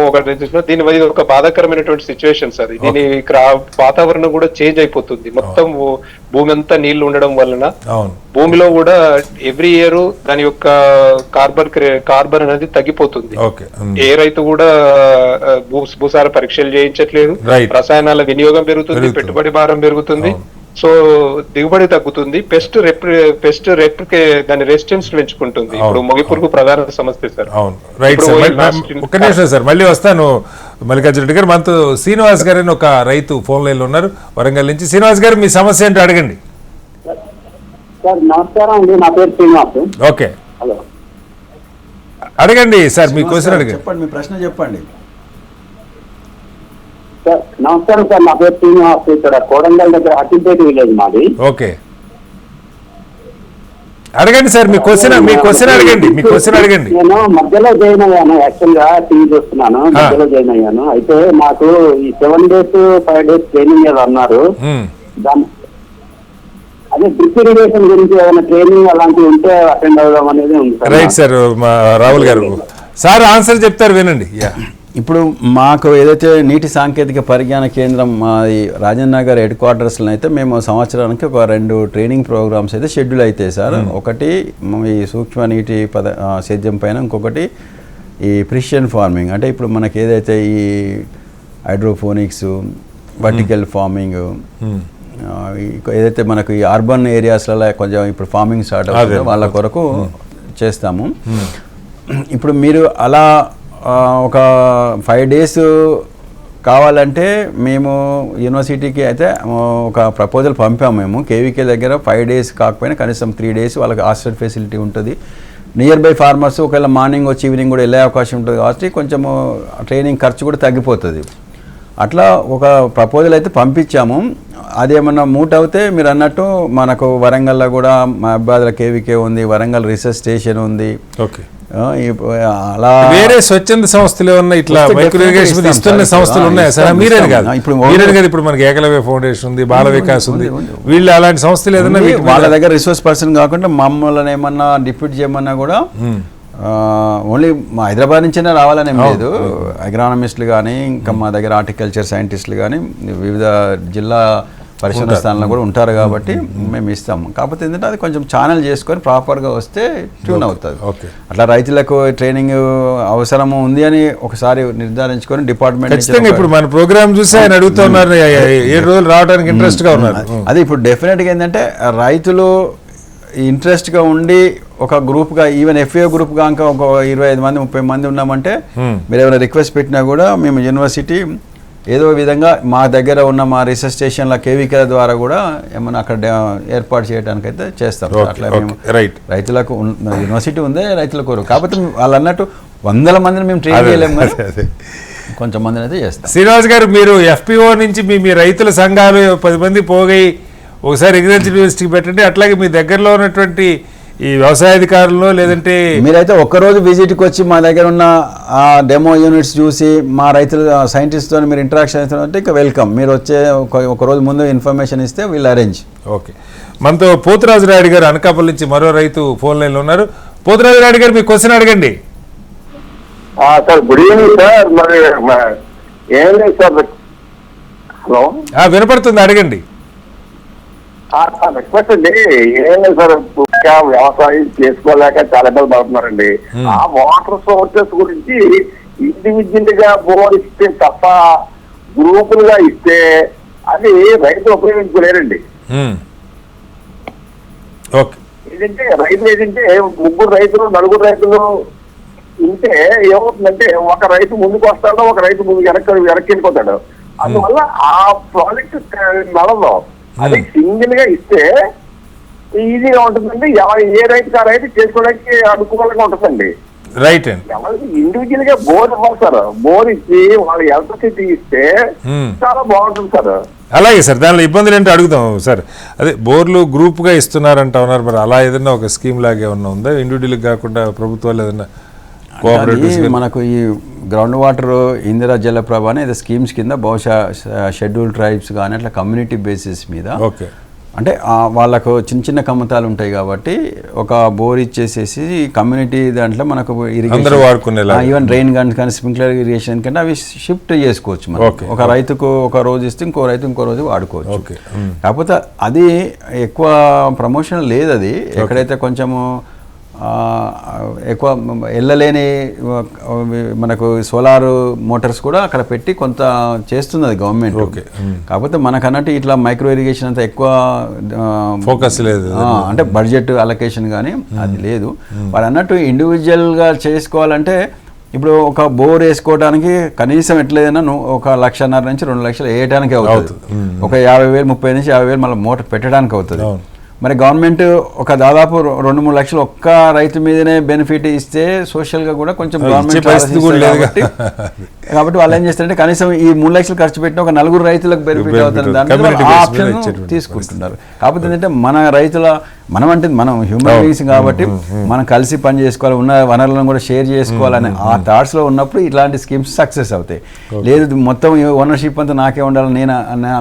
దీని వల్ల ఒక బాధాకరమైనటువంటి సిచ్యువేషన్ సార్. దీని వాతావరణం కూడా చేంజ్ అయిపోతుంది. మొత్తం భూమి అంతా నీళ్లు ఉండడం వలన భూమిలో కూడా ఎవ్రీ ఇయర్ దాని యొక్క కార్బన్ అనేది తగ్గిపోతుంది. ఏ రైతు కూడా భూసార పరీక్షలు చేయించట్లేదు, రసాయనాల వినియోగం పెరుగుతుంది, పెట్టుబడి భారం పెరుగుతుంది. సో దిగుబడి తగ్గుతుంది, పెస్ట్ దాని రెసిస్టెన్స్ పెంచుకుంటుంది. ఇప్పుడు మొగిపురుగు ప్రధాన సమస్య సార్. ఒక్క నిమిషం సార్, మళ్ళీ వస్తాను మల్లికార్జున రెడ్డి గారు. మనతో శ్రీనివాస్ గారు అని ఒక రైతు ఫోన్ లైన్ లో ఉన్నారు వరంగల్ నుంచి. శ్రీనివాస్ గారు, మీ సమస్య ఏంటో అడగండి. నమస్కారం అండి, నా పేరు శ్రీనివాస్. ఓకే, అడగండి సార్, మీ క్వశ్చన్ అడగండి. చెప్పండి, మీ ప్రశ్న చెప్పండి. నమస్కారం సార్, నా పేరు శ్రీనివాస్. ఇక్కడ కోడంగల్ దగ్గర అతిపేట విలేజ్ మాది. ఓకే, అడగండి సార్, మీ క్వశ్చన్ అడగండి. నేను మధ్యలో జాయిన్ అయ్యాను, యాక్చువల్ గా టీవీ చూస్తున్నాను, మధ్యలో జాయిన్ అయ్యాను. అయితే మాకు ఈ 7 days 5 days ట్రైనింగ్ ఏదో అన్నారు. దాని అదే డ్రిప్ ఇరిగేషన్ గురించి ఏదైనా ట్రైనింగ్ అలాంటివి ఉంటే అటెండ్ అవుదాం అనేది ఉంది. రైట్ సార్, రాహుల్ గారు సార్ ఆన్సర్ చెప్తారు, వినండి. ఇప్పుడు మాకు ఏదైతే నీటి సాంకేతిక పరిజ్ఞాన కేంద్రం మాది రాజేంద్ర నగర్ హెడ్ క్వార్టర్స్లో అయితే మేము సంవత్సరానికి ఒక 2 ట్రైనింగ్ ప్రోగ్రామ్స్ అయితే షెడ్యూల్ అవుతాయి సార్. ఒకటి ఈ సూక్ష్మ నీటి సేద్యం పైన, ఇంకొకటి ఈ ప్రిసిషన్ ఫార్మింగ్. అంటే ఇప్పుడు మనకి ఏదైతే ఈ హైడ్రోఫోనిక్స్, వర్టికల్ ఫార్మింగ్, ఏదైతే మనకు ఈ అర్బన్ ఏరియాస్లలో కొంచెం ఇప్పుడు ఫార్మింగ్ స్టార్ట్ అవుతుందో వాళ్ళ కొరకు చేస్తాము. ఇప్పుడు మీరు అలా ఒక 5 days కావాలంటే మేము యూనివర్సిటీకి అయితే ఒక ప్రపోజల్ పంపాము. మేము KVK దగ్గర 5 days కాకపోయినా కనీసం 3 days వాళ్ళకి హాస్టల్ ఫెసిలిటీ ఉంటుంది. నియర్ బై ఫార్మర్స్ ఒకవేళ మార్నింగ్ వచ్చి ఈవినింగ్ కూడా వెళ్ళే అవకాశం ఉంటుంది కాబట్టి కొంచెము ట్రైనింగ్ ఖర్చు కూడా తగ్గిపోతుంది. అట్లా ఒక ప్రపోజల్ అయితే పంపించాము. అదేమన్నా మూట్ అవుతే మీరు అన్నట్టు మనకు వరంగల్లో కూడా మా అబ్బాయిల KVK ఉంది, వరంగల్ రీసెర్చ్ స్టేషన్ ఉంది. ఓకే, అలా వేరే స్వచ్ఛంద సంస్థలు ఉన్న ఇట్లా మైక్రో ఇరిగేషన్ మీద ఇస్తున్న సంస్థలు ఉన్నాయా సార్? మీరేది కాదు, ఇప్పుడు మనకి ఏకలవ్య ఫౌండేషన్ ఉంది, బాల వికాస్ ఉంది, వీళ్ళు అలాంటి సంస్థలు ఏదైనా వాళ్ళ దగ్గర రిసోర్స్ పర్సన్ కాకుండా మమ్మల్ని ఏమన్నా డిప్యూట్ చేయమన్నా కూడా ఓన్లీ మా హైదరాబాద్ నుంచే రావాలని ఏం లేదు. అగ్రానమిస్టులు కానీ, ఇంకా మా దగ్గర హార్టికల్చర్ సైంటిస్టులు కానీ, వివిధ జిల్లా పరిశోధన స్థానంలో కూడా ఉంటారు కాబట్టి మేము ఇస్తాము. కాకపోతే ఏంటంటే అది కొంచెం ఛానల్ చేసుకొని ప్రాపర్గా వస్తే ట్యూన్ అవుతుంది. అట్లా రైతులకు ట్రైనింగ్ అవసరము ఉంది అని ఒకసారి నిర్ధారించుకొని డిపార్ట్మెంట్ ఇప్పుడు మన ప్రోగ్రామ్ చూసి ఆయన అడుగుతున్నారు 7 రోజులు రావడానికి ఇంట్రెస్ట్ గా ఉన్నారు. అది ఇప్పుడు డెఫినెట్గా ఏంటంటే రైతులు ఇంట్రెస్ట్గా ఉండి ఒక గ్రూప్గా ఈవెన్ ఎఫ్ఏ గ్రూప్గా ఇంకా ఒక 25 మంది 30 మంది ఉన్నామంటే మీరు ఏమైనా రిక్వెస్ట్ పెట్టినా కూడా మేము యూనివర్సిటీ ఏదో విధంగా మా దగ్గర ఉన్న మా రీసెర్చ్ స్టేషన్ల కేవీకేల ద్వారా కూడా ఏమైనా అక్కడ ఏర్పాటు చేయడానికి అయితే చేస్తాం. అట్లా మేము రైతులకు యూనివర్సిటీ ఉందే రైతుల కోరు కాకపోతే వాళ్ళు అన్నట్టు 100 మందిని మేము ట్రైన్ చేయలేము, కొంచెం మందిని అయితే చేస్తాం. శ్రీనివాస్ గారు, మీరు ఎఫ్పిఓ నుంచి మీ రైతుల సంఘాలు 10 మంది పోగై ఒకసారి అగ్రికల్చర్ యూనివర్సిటీకి పెట్టండి. అట్లాగే మీ దగ్గరలో ఉన్నటువంటి ఈ వ్యవసాయాధికారులు లేదంటే మీరైతే ఒక్కరోజు విజిట్కి వచ్చి మా దగ్గర ఉన్న ఆ డెమో యూనిట్స్ చూసి మా రైతుల సైంటిస్ట్తో మీరు ఇంటరాక్షన్ అవుతుందంటే ఇక వెల్కమ్. మీరు వచ్చే ఒక రోజు ముందు ఇన్ఫర్మేషన్ ఇస్తే వీల్ అరేంజ్. ఓకే, మనతో పోతురాజు రాయుడు గారు అనకాపల్లి నుంచి మరో రైతు ఫోన్ లైన్లో ఉన్నారు. పోతురాజు రాయుడు గారు, మీ క్వశ్చన్ అడగండి. Sir good evening sir. మరి ఏం లేదు సార్. హలో, వినపడుతుంది, అడగండి. రిక్వెస్ట్ అండి, ఏం లేదు సార్. వ్యవసాయం చేసుకోలేక చాలా ఇబ్బంది పడుతున్నారండి. ఆ వాటర్ సోర్సెస్ గురించి ఇండివిజువల్ గా బోర్ ఇస్తే తప్ప గ్రూపులుగా ఇస్తే అది రైతులు ఉపయోగించుకోలేరండి. ఏంటంటే రైతులు ఏంటంటే 3 రైతులు 4 రైతులు ఉంటే ఏమవుతుందంటే ఒక రైతు ముందుకు వస్తాడో ఒక రైతు ముందుకు వెనక్కి వెళ్ళిపోతాడు. అందువల్ల ఆ ప్రాజెక్ట్ నడవదు. అది సింగిల్ గా ఇస్తే ఈజీగా ఉంటుందండి. ఏ రైతుకి ఆ రైతు చేసుకోవడానికి అనుకూలంగా ఉంటుందండి. రైట్ అండి. ఎవరికి ఇండివిజువల్ గా బోర్ ఇవ్వాలి సార్. బోర్ ఇచ్చి వాళ్ళు ఎలక్ట్రిసిటీ ఇస్తే చాలా బాగుంటుంది సార్. అలాగే సార్, దానిలో ఇబ్బందులు ఏంటో అడుగుతాం సార్. అదే బోర్లు గ్రూప్గా ఇస్తున్నారంట ఉన్నారు, మరి అలా ఏదైనా ఒక స్కీమ్ లాగా ఏమన్నా ఉందా? ఇండివిజువల్గా కాకుండా ప్రభుత్వాలు ఏదైనా కోఆపరేటివ్? మనకు ఈ గ్రౌండ్ వాటర్ ఇందిరా జలప్రభ అనేది స్కీమ్స్ కింద బహుశా షెడ్యూల్ ట్రైబ్స్ కానీ అట్లా కమ్యూనిటీ బేసిస్ మీద, ఓకే, అంటే వాళ్ళకు చిన్న చిన్న కమ్మతాలు ఉంటాయి కాబట్టి ఒక బోర్ ఇచ్చేసేసి కమ్యూనిటీ దాంట్లో మనకు ఈవెన్ రెయిన్ గన్స్ కానీ స్ప్రింక్లర్ ఇరిగేషన్ కంటే అవి షిఫ్ట్ చేసుకోవచ్చు. మనం ఒక రైతుకు ఒక రోజు ఇస్తే ఇంకో రైతు ఇంకో రోజు వాడుకోవచ్చు. కాకపోతే అది ఎక్కువ ప్రమోషన్ లేదు. అది ఎక్కడైతే కొంచెము ఎక్కువ వెళ్ళలేని మనకు సోలార్ మోటార్స్ కూడా అక్కడ పెట్టి కొంత చేస్తున్నది గవర్నమెంట్. కాకపోతే మనకు అన్నట్టు ఇట్లా మైక్రో ఇరిగేషన్ అంతా ఎక్కువ ఫోకస్ లేదు, అంటే బడ్జెట్ అలొకేషన్ కానీ అది లేదు. వాళ్ళు అన్నట్టు ఇండివిజువల్గా చేసుకోవాలంటే ఇప్పుడు ఒక బోర్ వేసుకోవడానికి కనీసం ఎట్లేదైనా ఒక 1.5 నుంచి 2 లక్షలు వేయడానికి అవుతుంది. ఒక 50,000 30 నుంచి 50,000 మళ్ళీ మోటార్ పెట్టడానికి అవుతుంది. మరి గవర్నమెంట్ ఒక దాదాపు 2-3 లక్షలు ఒక్క రైతు మీదనే బెనిఫిట్ ఇస్తే సోషల్గా కూడా కొంచెం గవర్నమెంట్ కాబట్టి వాళ్ళు ఏం చేస్తారంటే కనీసం ఈ 3 లక్షలు ఖర్చు పెట్టిన ఒక 4 రైతులకు బెనిఫిట్ అవుతుంది, దాని ఆప్షన్ తీసుకుంటున్నారు. కాకపోతే ఏంటంటే మన రైతుల మనం హ్యూమన్ బీయింగ్స్ కాబట్టి మనం కలిసి పని చేసుకోవాలి, ఉన్న వనరులను కూడా షేర్ చేసుకోవాలని ఆ థాట్స్లో ఉన్నప్పుడు ఇట్లాంటి స్కీమ్స్ సక్సెస్ అవుతాయి. లేదు మొత్తం ఓనర్షిప్ అంతా నాకే ఉండాలి,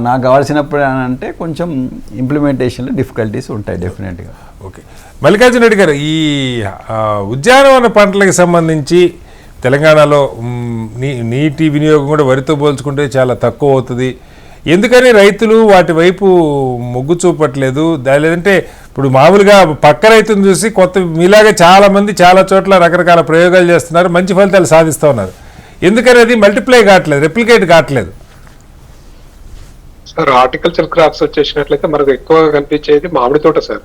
నాకు కావాల్సినప్పుడు అని అంటే కొంచెం ఇంప్లిమెంటేషన్లో డిఫికల్టీస్ ఉంటాయి డెఫినెట్గా. ఓకే, మల్లికార్జున రెడ్డి గారు, ఈ ఉద్యానవన పంటలకు సంబంధించి తెలంగాణలో నీటి వినియోగం కూడా వరితో పోల్చుకుంటే చాలా తక్కువ అవుతుంది. ఎందుకని రైతులు వాటి వైపు మొగ్గు చూపట్లేదు? లేదంటే ఇప్పుడు మామూలుగా పక్క రైతును చూసి కొత్త మీలాగా చాలా మంది చాలా చోట్ల రకరకాల ప్రయోగాలు చేస్తున్నారు, మంచి ఫలితాలు సాధిస్తూ ఉన్నారు. ఎందుకని అది మల్టిప్లై కావట్లేదు, రెప్లికేట్ కావట్లేదు? సార్, హార్టికల్చర్ క్రాప్స్ వచ్చేసినట్లయితే మనకు ఎక్కువగా కనిపించేది మామిడి తోట సార్.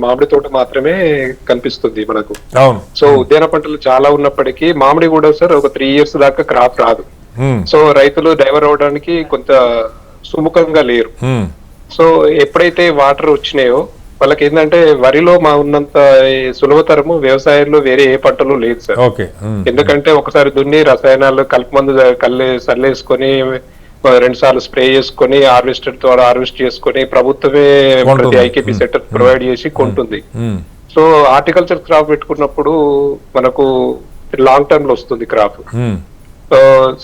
మామిడి తోట మాత్రమే కనిపిస్తుంది మనకు. అవును. సో ఉద్యాన పంటలు చాలా ఉన్నప్పటికీ మామిడి కూడా సార్ ఒక 3 years దాకా క్రాప్ రాదు. సో రైతులు డైవర్ అవడానికి కొంత సుముఖంగా లేరు. సో ఎప్పుడైతే వాటర్ వచ్చినాయో వాళ్ళకి ఏంటంటే వరిలో ఉన్నంత సులభతరము వ్యవసాయంలో వేరే ఏ పంటలు లేదు సార్. ఎందుకంటే ఒకసారి దున్ని రసాయనాలు కలుపుమందు చల్లేసుకొని 2 సార్లు స్ప్రే చేసుకొని హార్వెస్టర్ ద్వారా హార్వెస్ట్ చేసుకొని ప్రభుత్వమే ప్రతి ఐకేపీ సెంటర్ ప్రొవైడ్ చేసి కొంటుంది. సో హార్టికల్చర్ క్రాప్ పెట్టుకున్నప్పుడు మనకు లాంగ్ టర్మ్ లో వస్తుంది క్రాప్.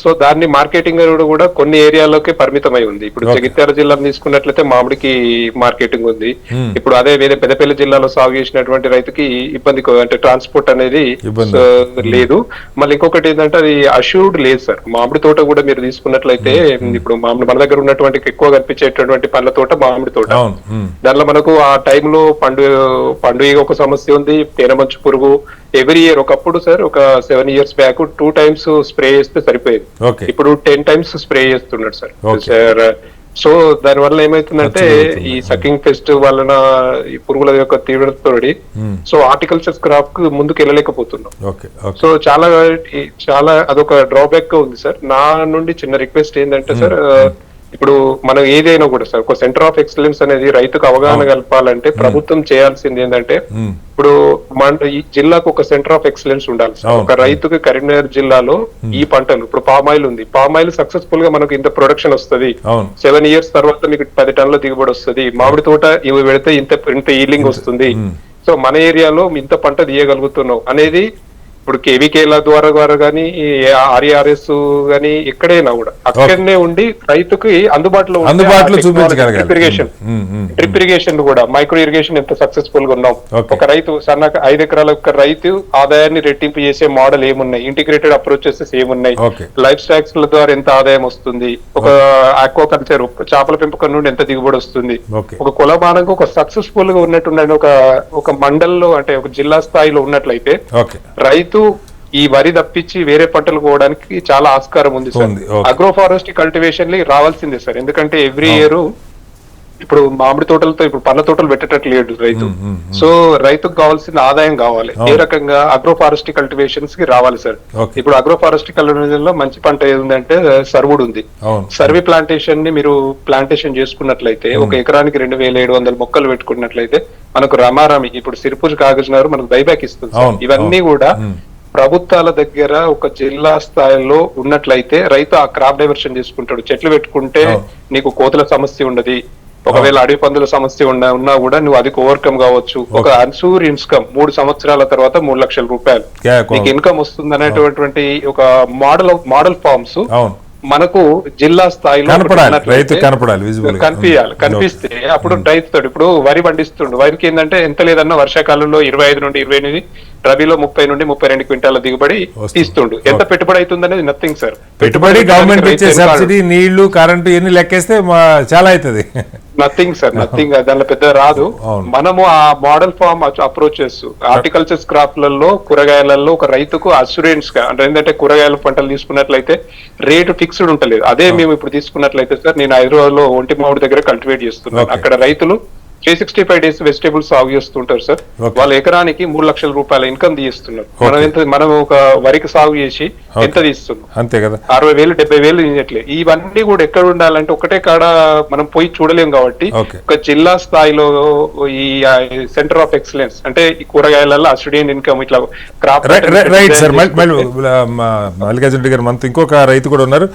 సో దాన్ని మార్కెటింగ్ కూడా కొన్ని ఏరియాలోకే పరిమితమై ఉంది. ఇప్పుడు జగిత్యాల జిల్లాను తీసుకున్నట్లయితే మామిడికి మార్కెటింగ్ ఉంది. ఇప్పుడు అదే వేరే పెద్దపల్లి జిల్లాలో సాగు చేసినటువంటి రైతుకి ఇబ్బంది, అంటే ట్రాన్స్పోర్ట్ అనేది లేదు. మళ్ళీ ఇంకొకటి ఏంటంటే అది అష్యూర్డ్ లేదు సార్. మామిడి తోట కూడా మీరు తీసుకున్నట్లయితే ఇప్పుడు మామిడి మన దగ్గర ఉన్నటువంటి ఎక్కువ కనిపించేటటువంటి పండ్ల తోట మామిడి తోట. దానిలో మనకు ఆ టైంలో పండుగ ఒక సమస్య ఉంది, తేనెమంచు పురుగు ఎవ్రీ ఇయర్. ఒకప్పుడు సార్ ఒక 7 years బ్యాక్ 2 times స్ప్రే చేస్తే సరిపోయేది. ఇప్పుడు 10 times స్ప్రే చేస్తున్నాడు సార్. సో దాని వల్ల ఏమైతుందంటే ఈ సకింగ్ పెస్ట్ వలన ఈ పురుగుల యొక్క తీవ్రతతోటి సో హార్టికల్చర్ క్రాప్ కు ముందుకు వెళ్ళలేకపోతున్నాం. సో చాలా అదొక డ్రాబ్యాక్ ఉంది సార్. నా నుండి చిన్న రిక్వెస్ట్ ఏంటంటే సార్, ఇప్పుడు మనం ఏదైనా కూడా సార్ ఒక సెంటర్ ఆఫ్ ఎక్సలెన్స్ అనేది రైతుకు అవగాహన కలపాలంటే ప్రభుత్వం చేయాల్సింది ఏంటంటే, ఇప్పుడు మన ఈ జిల్లాకు ఒక సెంటర్ ఆఫ్ ఎక్సలెన్స్ ఉండాలి సార్. ఒక రైతుకి కరీంనగర్ జిల్లాలో ఈ పంటలు, ఇప్పుడు పామాయిల్ ఉంది, పామాయిల్ సక్సెస్ఫుల్ గా మనకు ఇంత ప్రొడక్షన్ వస్తుంది, 7 years తర్వాత మీకు 10 టన్నుల దిగుబడి వస్తుంది, మామిడి తోట ఇవి పెడితే ఇంత ఈల్డింగ్ వస్తుంది, సో మన ఏరియాలో ఇంత పంట తీయగలుగుతున్నాం అనేది ఇప్పుడు కేవీకేల ద్వారా కానీ ఆర్ఆర్ఎస్ గానీ ఎక్కడైనా కూడా అక్కడనే ఉండి రైతుకి అందుబాటులో డ్రిప్ ఇరిగేషన్ కూడా మైక్రో ఇరిగేషన్ ఎంత సక్సెస్ఫుల్ గా ఉన్నాం. ఒక రైతు సన్న 5 ఎకరాల ఒక రైతు ఆదాయాన్ని రెట్టింపు చేసే మోడల్ ఏమున్నాయి, ఇంటిగ్రేటెడ్ అప్రోచెస్ ఏమున్నాయి, లైఫ్ స్టాక్స్ ద్వారా ఎంత ఆదాయం వస్తుంది, ఒక ఆక్వాకల్చర్ చేపల పెంపకం నుండి ఎంత దిగుబడి వస్తుంది, ఒక కులమానంగా ఒక సక్సెస్ఫుల్ గా ఉన్నట్టు ఒక మండల్లో అంటే ఒక జిల్లా స్థాయిలో ఉన్నట్లయితే రైతు ఈ వరి తప్పించి వేరే పంటలు పోవడానికి చాలా ఆస్కారం ఉంది సార్. అగ్రో ఫారెస్ట్రీ కల్టివేషన్ రావాల్సిందే సార్. ఎందుకంటే ఎవ్రీ ఇయర్ ఇప్పుడు మామిడి తోటలతో ఇప్పుడు పండ్ల తోటలు పెట్టేటట్లేదు రైతు. సో రైతుకు కావాల్సిన ఆదాయం కావాలి, ఏ రకంగా అగ్రో ఫారెస్ట్రీ కల్టివేషన్స్ కి రావాలి సార్. ఇప్పుడు అగ్రో ఫారెస్ట్రీ కల్టివేషన్ లో మంచి పంట ఏదంటే సర్వుడు ఉంది. సర్వీ ప్లాంటేషన్ ని మీరు ప్లాంటేషన్ చేసుకున్నట్లయితే ఒక ఎకరానికి 2700 మొక్కలు పెట్టుకున్నట్లయితే మనకు రమారామి ఇప్పుడు సిరిపూర్ కాగజ్నగర్ మనకు బైబ్యాక్ ఇస్తుంది. ఇవన్నీ కూడా ప్రభుత్వాల దగ్గర ఒక జిల్లా స్థాయిలో ఉన్నట్లయితే రైతు ఆ క్రాప్ డైవర్షన్ చేసుకుంటాడు. చెట్లు పెట్టుకుంటే నీకు కోతుల సమస్య ఉండదు, ఒకవేళ అడవి పందుల సమస్య ఉన్నా కూడా నువ్వు అది ఓవర్కమ్ కావచ్చు. ఒక అన్సూర్ ఇన్కమ్ 3 సంవత్సరాల తర్వాత 3 లక్షల రూపాయలు నీకు ఇన్కమ్ వస్తుంది అనేటువంటి ఒక మోడల్ ఫార్మ్స్ మనకు జిల్లా స్థాయిలో కనిపిస్తే అప్పుడు రైతుతో ఇప్పుడు వరి పండిస్తుండు. వరికి ఏంటంటే ఎంత లేదన్నా వర్షాకాలంలో 25 నుండి 28, రబీలో 30 నుండి 32 క్వింటాల దిగుబడి తీస్తుండు. ఎంత పెట్టుబడి అవుతుంది అనేది నథింగ్ సార్. పెట్టుబడి గవర్నమెంట్ ఇచ్చే సబ్సిడీ, నీళ్లు, కరెంటు ఇవన్నీ లెక్కేస్తే చాలా అవుతుంది. Nothing sir, nothing. దానిలో పెద్ద రాదు. మనము ఆ మోడల్ ఫార్మ్ అప్రోచెస్ హార్టికల్చర్ క్రాప్లలో కూరగాయలలో ఒక రైతుకు అస్యూరెన్స్ గా అంటే ఏంటంటే కూరగాయల పంటలు తీసుకున్నట్లయితే రేటు ఫిక్స్డ్ ఉంటలేదు. అదే మేము ఇప్పుడు తీసుకున్నట్లయితే సార్, నేను హైదరాబాద్ లో ఒంటి మామిడి దగ్గర కల్టివేట్ చేస్తున్నాను. అక్కడ రైతులు 365 days వెజిటేబుల్స్ సాగు చేస్తుంటారు సార్. వాళ్ళ ఎకరానికి 3 లక్షల రూపాయల ఇన్కమ్ తీస్తున్నారు. మనం ఒక వరికి సాగు చేసి ఎంత తీస్తున్నాం, అంతే కదా, 60,000 70,000 తీయట్లేదు. ఇవన్నీ కూడా ఎక్కడ ఉండాలంటే ఒకటే కాడ మనం పోయి చూడలేం కాబట్టి ఒక జిల్లా స్థాయిలో ఈ సెంటర్ ఆఫ్ ఎక్సలెన్స్ అంటే ఈ కూరగాయలలో అసిడియన్ ఇన్కమ్ ఇట్లా crop right sir. Mallikarjuna Reddy గారు మనతో ఇంకొక రైతు కూడా ఉన్నారు,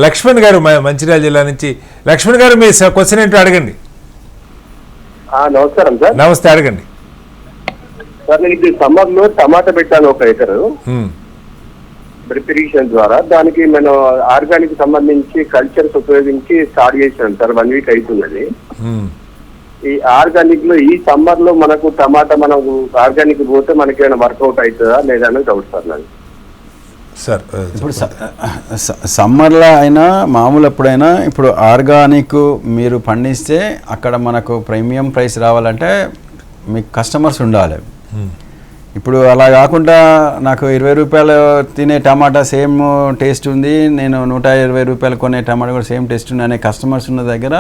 లక్ష్మణ్ గారు, మంచిర్యాల జిల్లా నుంచి. లక్ష్మణ్ గారు మీ క్వశ్చన్ ఏంటో అడగండి. నమస్కారం సార్. నమస్తే, అడగండి సార్. నేను ఇది సమ్మర్ లో టమాటా పెట్టాను 1 ఎకరు డ్రిప్ ఇరిగేషన్ ద్వారా. దానికి మనం ఆర్గానిక్ సంబంధించి కల్చర్స్ ఉపయోగించి స్టార్ట్ చేసాను సార్. 1 week అవుతున్నది. ఈ ఆర్గానిక్ లో ఈ సమ్మర్ లో మనకు టమాటా మనకు ఆర్గానిక్ పోతే మనకి ఏమైనా వర్కౌట్ అవుతుందా లేదా అనేది డౌట్ సార్ నాకు. సార్ ఇప్పుడు సమ్మర్లో అయినా మామూలు ఎప్పుడైనా ఇప్పుడు ఆర్గానిక్ మీరు పండిస్తే అక్కడ మనకు ప్రీమియం ప్రైస్ రావాలంటే మీకు కస్టమర్స్ ఉండాలి. ఇప్పుడు అలా కాకుండా నాకు 20 రూపాయలు తినే టమాటా సేమ్ టేస్ట్ ఉంది, నేను 120 రూపాయలు కొనే టమాటా కూడా సేమ్ టేస్ట్ ఉంది అనే కస్టమర్స్ ఉన్న దగ్గర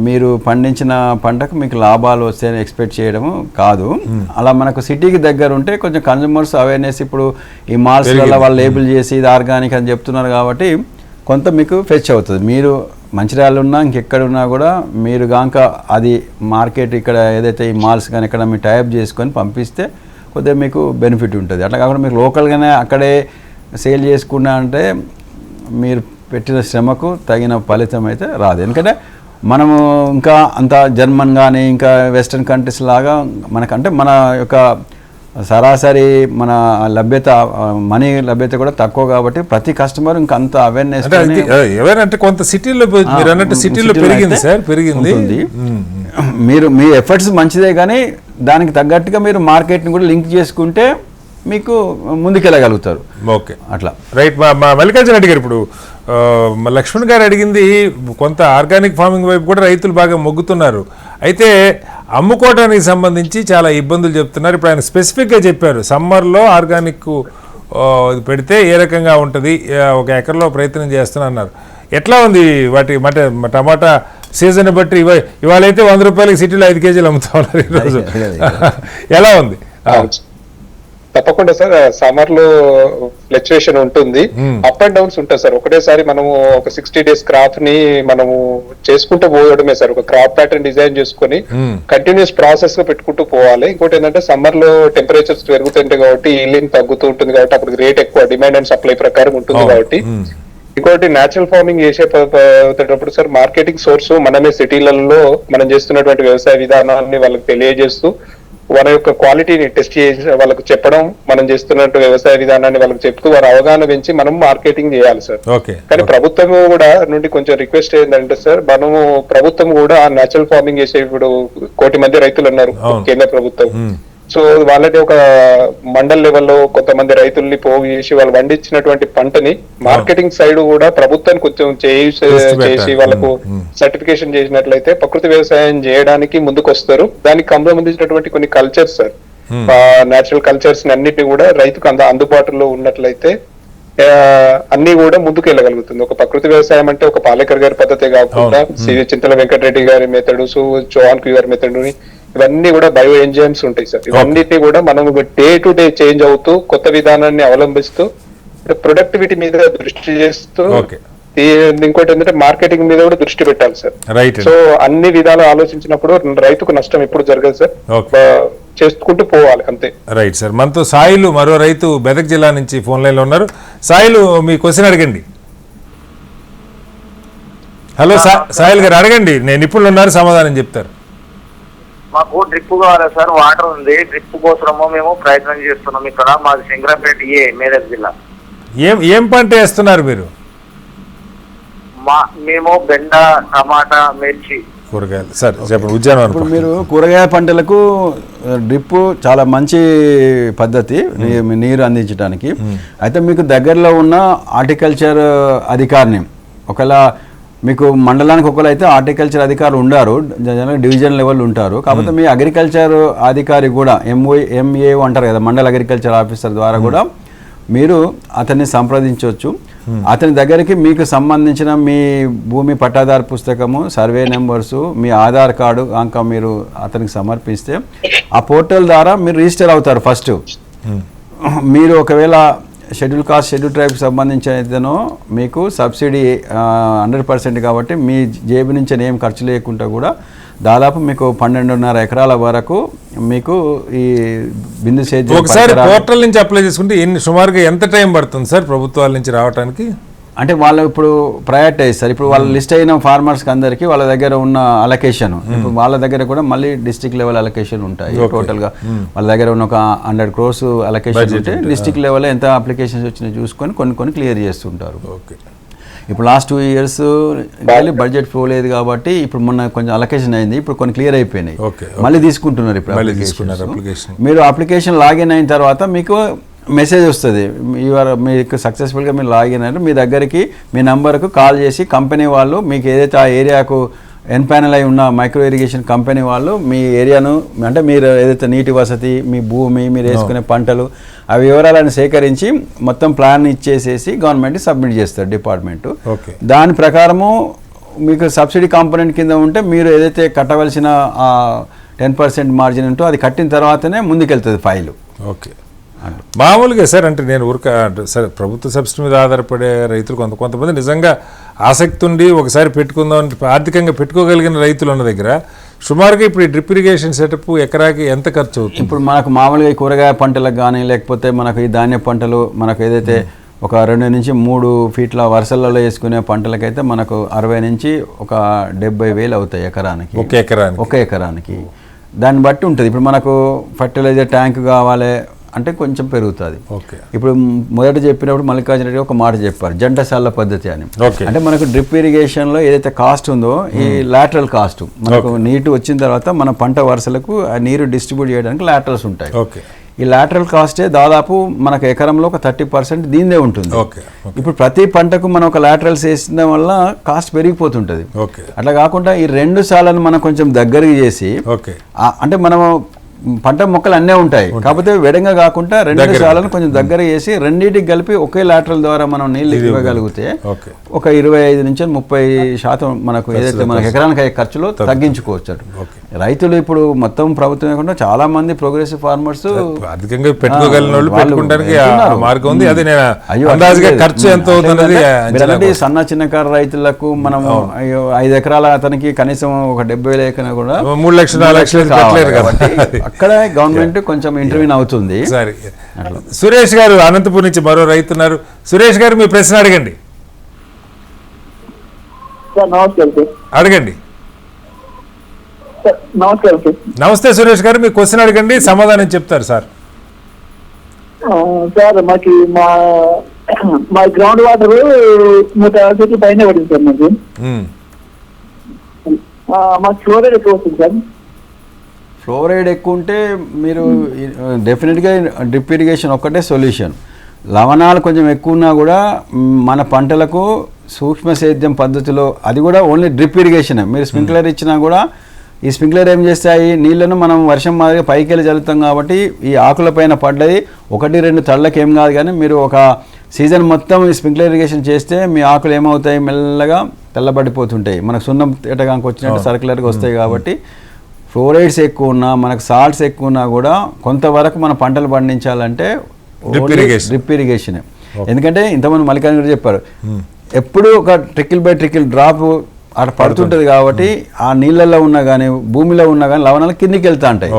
మీరు పండించిన పంటకు మీకు లాభాలు వస్తాయని ఎక్స్పెక్ట్ చేయడము కాదు. అలా మనకు సిటీకి దగ్గర ఉంటే కొంచెం కన్జ్యూమర్స్ అవేర్నెస్, ఇప్పుడు ఈ మాల్స్లలో వాళ్ళు లేబుల్ చేసి ఇది ఆర్గానిక్ అని చెప్తున్నారు కాబట్టి కొంత మీకు ఫెచ్ అవుతుంది. మీరు మంచిర్యాల ఉన్నా ఇంకెక్కడ ఉన్నా కూడా మీరు గాంక అది మార్కెట్ ఇక్కడ ఏదైతే ఈ మాల్స్ కానీ ఎక్కడ మీరు టైప్ చేసుకొని పంపిస్తే కొద్దిగా మీకు బెనిఫిట్ ఉంటుంది. అట్లా కాకుండా మీకు లోకల్గానే అక్కడే సేల్ చేసుకున్నా అంటే మీరు పెట్టిన శ్రమకు తగిన ఫలితం అయితే రాదు. ఎందుకంటే మనము ఇంకా అంత జర్మన్ కానీ ఇంకా వెస్ట్రన్ కంట్రీస్ లాగా మనకంటే మన యొక్క సరాసరి మన లభ్యత మనీ లభ్యత కూడా తక్కువ కాబట్టి ప్రతి కస్టమర్ ఇంకా అంత అవేర్నెస్ ఎవరంటే కొంత సిటీలో మీరు అన్నట్టు సిటీలో పెరిగింది సార్, పెరిగింది. మీరు మీ ఎఫర్ట్స్ మంచిదే కానీ దానికి తగ్గట్టుగా మీరు మార్కెట్ని కూడా లింక్ చేసుకుంటే మీకు ముందుకెళ్ళగలుగుతారు. ఓకే, అట్లా రైట్. మా మల్లికార్జున అడిగారు ఇప్పుడు, మా లక్ష్మణ్ గారు అడిగింది కొంత ఆర్గానిక్ ఫార్మింగ్ వైపు కూడా రైతులు బాగా మొగ్గుతున్నారు. అయితే అమ్ముకోవడానికి సంబంధించి చాలా ఇబ్బందులు చెప్తున్నారు. ఇప్పుడు ఆయన స్పెసిఫిక్గా చెప్పారు, సమ్మర్లో ఆర్గానిక్ పెడితే ఏ రకంగా ఉంటుంది, 1 ఎకర్లో ప్రయత్నం చేస్తున్నా అన్నారు. ఎట్లా ఉంది వాటి టమాటా సీజన్ బట్టి? ఇవాళ అయితే 100 రూపాయలకి సిటీలో 5 కేజీలు అమ్ముతా ఉన్నారు ఈరోజు. ఎలా ఉంది? తప్పకుండా సార్, సమ్మర్ లో ఫ్లక్చుయేషన్ ఉంటుంది, అప్ అండ్ డౌన్స్ ఉంటాయి సార్. ఒకటేసారి మనము ఒక 60 days క్రాప్ ని మనము చేసుకుంటూ పోవడమే సార్. ఒక క్రాప్ ప్యాటర్న్ డిజైన్ చేసుకుని కంటిన్యూస్ ప్రాసెస్ గా పెట్టుకుంటూ పోవాలి. ఇంకోటి ఏంటంటే సమ్మర్ లో టెంపరేచర్స్ పెరుగుతుంటాయి కాబట్టి ఈల్డింగ్ తగ్గుతూ ఉంటుంది కాబట్టి అప్పుడు రేట్ ఎక్కువ, డిమాండ్ అండ్ సప్లై ప్రకారం ఉంటుంది కాబట్టి. ఇంకోటి న్యాచురల్ ఫార్మింగ్ చేసేటప్పుడు సార్ మార్కెటింగ్ సోర్స్ మనమే సిటీలలో మనం చేస్తున్నటువంటి వ్యవసాయ విధానాన్ని వాళ్ళకి తెలియజేస్తూ మన యొక్క క్వాలిటీని టెస్ట్ చేసి వాళ్ళకు చెప్పడం, మనం చేస్తున్నట్టు వ్యవసాయ విధానాన్ని వాళ్ళకి చెప్తూ వారి అవగాహన పెంచి మనం మార్కెటింగ్ చేయాలి సార్. కానీ ప్రభుత్వం కూడా నుండి కొంచెం రిక్వెస్ట్ ఏంటంటే సార్, మనము ప్రభుత్వం కూడా నేచురల్ ఫార్మింగ్ చేసే ఇప్పుడు 1 కోటి మంది రైతులు ఉన్నారు కేంద్ర ప్రభుత్వం. సో వాళ్ళకి ఒక మండల్ లెవెల్లో కొంతమంది రైతుల్ని పోగు చేసి వాళ్ళు పండించినటువంటి పంటని మార్కెటింగ్ సైడ్ కూడా ప్రభుత్వాన్ని కొంచెం చేసి వాళ్ళకు సర్టిఫికేషన్ చేసినట్లయితే ప్రకృతి వ్యవసాయం చేయడానికి ముందుకు వస్తారు. దానికి సంబంధించినటువంటి కొన్ని కల్చర్స్ సార్, నేచురల్ కల్చర్స్ అన్నిటిని కూడా రైతుకు అందుబాటులో ఉన్నట్లయితే అన్ని కూడా ముందుకు వెళ్ళగలుగుతుంది. ఒక ప్రకృతి వ్యవసాయం అంటే ఒక పాలేకర్ గారి పద్ధతే కాకుండా చింతల వెంకటరెడ్డి గారి మెథడ్, చౌహాన్ గారి మెథడ్, ఇవన్నీ కూడా బయో ఎంజైమ్స్ ఉంటాయి సార్. ఇవన్నిటిని కూడా మనం డే టు డే చేంజ్ అవుతూ కొత్త విధానాన్ని అవలంబిస్తూ ప్రొడక్టివిటీ మీద దృష్టి చేస్తూ, ఇంకోటి ఏంటంటే మార్కెటింగ్ మీద కూడా దృష్టి పెట్టాలి సార్. సో అన్ని విధాలు ఆలోచించినప్పుడు రైతుకు నష్టం ఎప్పుడు జరగదు సార్, చేసుకుంటూ పోవాలి అంతే. Right sir. మనతో సాయిలు, మరో రైతు మెదక్ జిల్లా నుంచి ఫోన్ లైన్ లో ఉన్నారు. సాయిలు, మీ క్వశ్చన్ అడగండి. హలో సాయిల్ గారు, అడగండి, నేను నిపుణులు ఉన్నారు, సమాధానం చెప్తారు. మాకు డ్రిప్ కావాలి సార్, వాటర్ ఉంది. డ్రిప్ కోసము మేము ప్రయత్నం చేస్తున్నాం. ఇక్కడ మాది సింగరాపేట మేదక్ జిల్లా. ఏం పంట వేస్తున్నారు మీరు? మేము బెండ, టమాటా, మిర్చి, కూరగాయలు. సార్ చెప్పండి. ఉద్యానవనం. ఇప్పుడు మీరు కూరగాయ పంటలకు డ్రిప్ చాలా మంచి పద్ధతి నీరు అందించడానికి. అయితే మీకు దగ్గరలో ఉన్న హార్టికల్చర్ అధికారిని, ఒకవేళ మీకు మండలానికి ఒకవేళ అయితే హార్టికల్చర్ అధికారులు ఉండారు, డివిజన్ లెవెల్ ఉంటారు. కాకపోతే మీ అగ్రికల్చర్ అధికారి కూడా ఎంఏ అంటారు కదా, మండల అగ్రికల్చర్ ఆఫీసర్ ద్వారా కూడా మీరు అతన్ని సంప్రదించవచ్చు. అతని దగ్గరికి మీకు సంబంధించిన మీ భూమి పట్టాదారు పుస్తకము, సర్వే నెంబర్సు, మీ ఆధార్ కార్డు ఇంకా మీరు అతనికి సమర్పిస్తే ఆ పోర్టల్ ద్వారా మీరు రిజిస్టర్ అవుతారు. ఫస్ట్ మీరు ఒకవేళ షెడ్యూల్ కాస్ట్, షెడ్యూల్ ట్రైబ్కి సంబంధించినో మీకు సబ్సిడీ 100% కాబట్టి మీ జేబు నుంచి ఏం ఖర్చు లేకుండా కూడా దాదాపు మీకు 12.5 ఎకరాల వరకు మీకు ఈ బిందు సేద్యం. ఒకసారి పోర్టల్ నుంచి అప్లై చేసుకుంటే సుమారుగా ఎంత టైం పడుతుంది సార్ ప్రభుత్వాల నుంచి రావడానికి? అంటే వాళ్ళు ఇప్పుడు ప్రయారిటైజ్ సార్, ఇప్పుడు వాళ్ళ లిస్ట్ అయిన ఫార్మర్స్కి అందరికీ వాళ్ళ దగ్గర ఉన్న అలొకేషన్, ఇప్పుడు వాళ్ళ దగ్గర కూడా మళ్ళీ డిస్ట్రిక్ట్ లెవెల్ అలొకేషన్ ఉంటాయి. టోటల్గా వాళ్ళ దగ్గర ఉన్న ఒక 100 crores అలొకేషన్ ఉంటే డిస్ట్రిక్ట్ లెవెల్ ఎంత అప్లికేషన్స్ వచ్చినాయో చూసుకొని కొన్ని క్లియర్ చేస్తుంటారు. ఓకే. ఇప్పుడు లాస్ట్ 2 years బడ్జెట్ ఫ్లో లేదు కాబట్టి ఇప్పుడు మొన్న కొంచెం అలొకేషన్ అయింది, ఇప్పుడు కొన్ని క్లియర్ అయిపోయినాయి, మళ్ళీ తీసుకుంటున్నారు. ఇప్పుడు మీరు అప్లికేషన్ లాగిన్ అయిన తర్వాత మీకు మెసేజ్ వస్తుంది, మీకు సక్సెస్ఫుల్గా మీరు లాగిన్ అయినారు. మీ దగ్గరికి మీ నంబర్కు కాల్ చేసి కంపెనీ వాళ్ళు మీకు ఏదైతే ఆ ఏరియాకు ఎన్పానల్ అయి ఉన్న మైక్రో ఇరిగేషన్ కంపెనీ వాళ్ళు మీ ఏరియాను, అంటే మీరు ఏదైతే నీటి వసతి, మీ భూమి, మీరు వేసుకునే పంటలు, ఆ వివరాలను సేకరించి మొత్తం ప్లాన్ ఇచ్చేసేసి గవర్నమెంట్కి సబ్మిట్ చేస్తారు డిపార్ట్మెంటు. దాని ప్రకారము మీకు సబ్సిడీ కాంపోనెంట్ కింద ఉంటే మీరు ఏదైతే కట్టవలసిన 10% మార్జిన్ ఉంటో అది కట్టిన తర్వాతనే ముందుకెళ్తుంది ఫైలు. ఓకే. మామూలుగా సార్, అంటే నేను సరే ప్రభుత్వ సబ్సిడీ మీద ఆధారపడే రైతులు కొంతమంది నిజంగా ఆసక్తి ఉండి ఒకసారి పెట్టుకుందాం, ఆర్థికంగా పెట్టుకోగలిగిన రైతులు ఉన్న దగ్గర సుమారుగా ఇప్పుడు ఈ డ్రిప్ ఇరిగేషన్ సెటప్ ఎకరాకి ఎంత ఖర్చు అవుతుంది? ఇప్పుడు మనకు మామూలుగా ఈ కూరగాయ పంటలకు కానీ లేకపోతే మనకు ఈ ధాన్య పంటలు మనకు ఏదైతే ఒక 2 నుంచి 3 ఫీట్ల వరుసలలో వేసుకునే పంటలకైతే మనకు 60 నుంచి 70,000 అవుతాయి ఎకరానికి, ఒక ఎకరానికి. దాన్ని బట్టి ఉంటుంది. ఇప్పుడు మనకు ఫర్టిలైజర్ ట్యాంక్ కావాలి అంటే కొంచెం పెరుగుతుంది. ఓకే. ఇప్పుడు మొదట చెప్పినప్పుడు మల్లికార్జున రెడ్డి ఒక మాట చెప్పారు, జంటసాల పద్ధతి అని. ఓకే. అంటే మనకు డ్రిప్ ఇరిగేషన్లో ఏదైతే కాస్ట్ ఉందో ఈ లాటరల్ కాస్ట్ మనకు నీటి వచ్చిన తర్వాత మన పంట వరుసలకు ఆ నీరు డిస్ట్రిబ్యూట్ చేయడానికి లాటరల్స్ ఉంటాయి. ఓకే. ఈ లాటరల్ కాస్టే దాదాపు మనకు ఎకరంలో ఒక 30% దీనిదే ఉంటుంది. ఓకే. ఇప్పుడు ప్రతి పంటకు మనం ఒక లాటరల్స్ వేసిన వల్ల కాస్ట్ పెరిగిపోతుంటుంది. ఓకే. అట్లా కాకుండా ఈ 2 సార్లను మనం కొంచెం దగ్గరికి చేసి ఓకే. అంటే మనం పంట మొక్కలు అన్నీ ఉంటాయి, కాకపోతే వెడంగా కాకుండా 2 సార్లను కొంచెం దగ్గర చేసి రెండింటికి కలిపి ఒకే లాటరల్ ద్వారా మనం నీళ్ళు ఇవ్వగలిగితే ఒక 25 నుంచి 30% మనకు ఏదైతే మనకు ఎకరానికి అయ్యే ఖర్చులో తగ్గించుకోవచ్చు. రైతులు ఇప్పుడు మొత్తం ప్రభుత్వం లేకుండా చాలా మంది ప్రోగ్రెసివ్ ఫార్మర్స్ అధికంగా పెట్టుకోగలిగిన వాళ్ళు పెట్టుకోవడానికి మార్గం ఉంది. అది నేను అందాజుగా ఖర్చు ఎంత అవుతున్నది సన్న చిన్నకారు రైతులకు మనం 5 ఎకరాల అతనికి కనీసం ఒక 70,000 ఎకరా కూడా 3 లక్షలు 4 లక్షలు పెట్టలేరు కాబట్టి అక్కడ గవర్నమెంట్ కొంచెం ఇంటర్వ్యూన్ అవుతుంది. సరే, సురేష్ గారు అనంతపూర్ నుంచి మరో రైతున్నారు. సురేష్ గారు మీ ప్రశ్న అడగండి. అడగండి. నమస్తే సురేష్ గారు, మీ క్వశ్చన్ అడగండి, సమాధానం చెప్తారు సార్. సార్ మాకు మా గ్రౌండ్ వాటర్ 150 ఫీట్ల పైన పడింది సార్. మాకు ఫ్లోరైడ్ ఎక్కువ వస్తుంది సార్. ఫ్లోరైడ్ ఎక్కువ ఉంటే మీరు డెఫినెట్గా డ్రిప్ ఇరిగేషన్ ఒక్కటే సొల్యూషన్. లవణాలు కొంచెం ఎక్కువ ఉన్నా కూడా మన పంటలకు సూక్ష్మ సేద్యం పద్ధతిలో, అది కూడా ఓన్లీ డ్రిప్ ఇరిగేషన్. మీరు స్ప్రింక్లర్ ఇచ్చినా కూడా ఈ స్ప్రింక్లర్ ఏం చేస్తాయి, నీళ్లను మనం వర్షం మాదిరిగా పైకి వెళ్ళి చల్లుతాం కాబట్టి ఈ ఆకులపైన పడ్డది 1-2 తళ్ళకి ఏం కాదు. కానీ మీరు ఒక సీజన్ మొత్తం ఈ స్ప్రింక్లర్ ఇరిగేషన్ చేస్తే మీ ఆకులు ఏమవుతాయి, మెల్లగా తెల్లబడిపోతుంటాయి. మనకు సున్నం తేటగానికి వచ్చినట్టు సర్క్యులర్గా వస్తాయి. కాబట్టి ఫ్లోరైడ్స్ ఎక్కువ ఉన్నా మనకు సాల్ట్స్ ఎక్కువ ఉన్నా కూడా కొంతవరకు మన పంటలు పండించాలంటే డ్రిప్ ఇరిగేషన్. ఎందుకంటే ఇంతమంది మల్లికార్జున గారు చెప్పారు, ఎప్పుడు ఒక ట్రికిల్ బై ట్రికిల్ డ్రాప్ అక్కడ పడుతుంటుంది కాబట్టి ఆ నీళ్ళల్లో ఉన్నా కానీ భూమిలో ఉన్నా కానీ లవణాలు కిందికి వెళ్తా ఉంటాయి,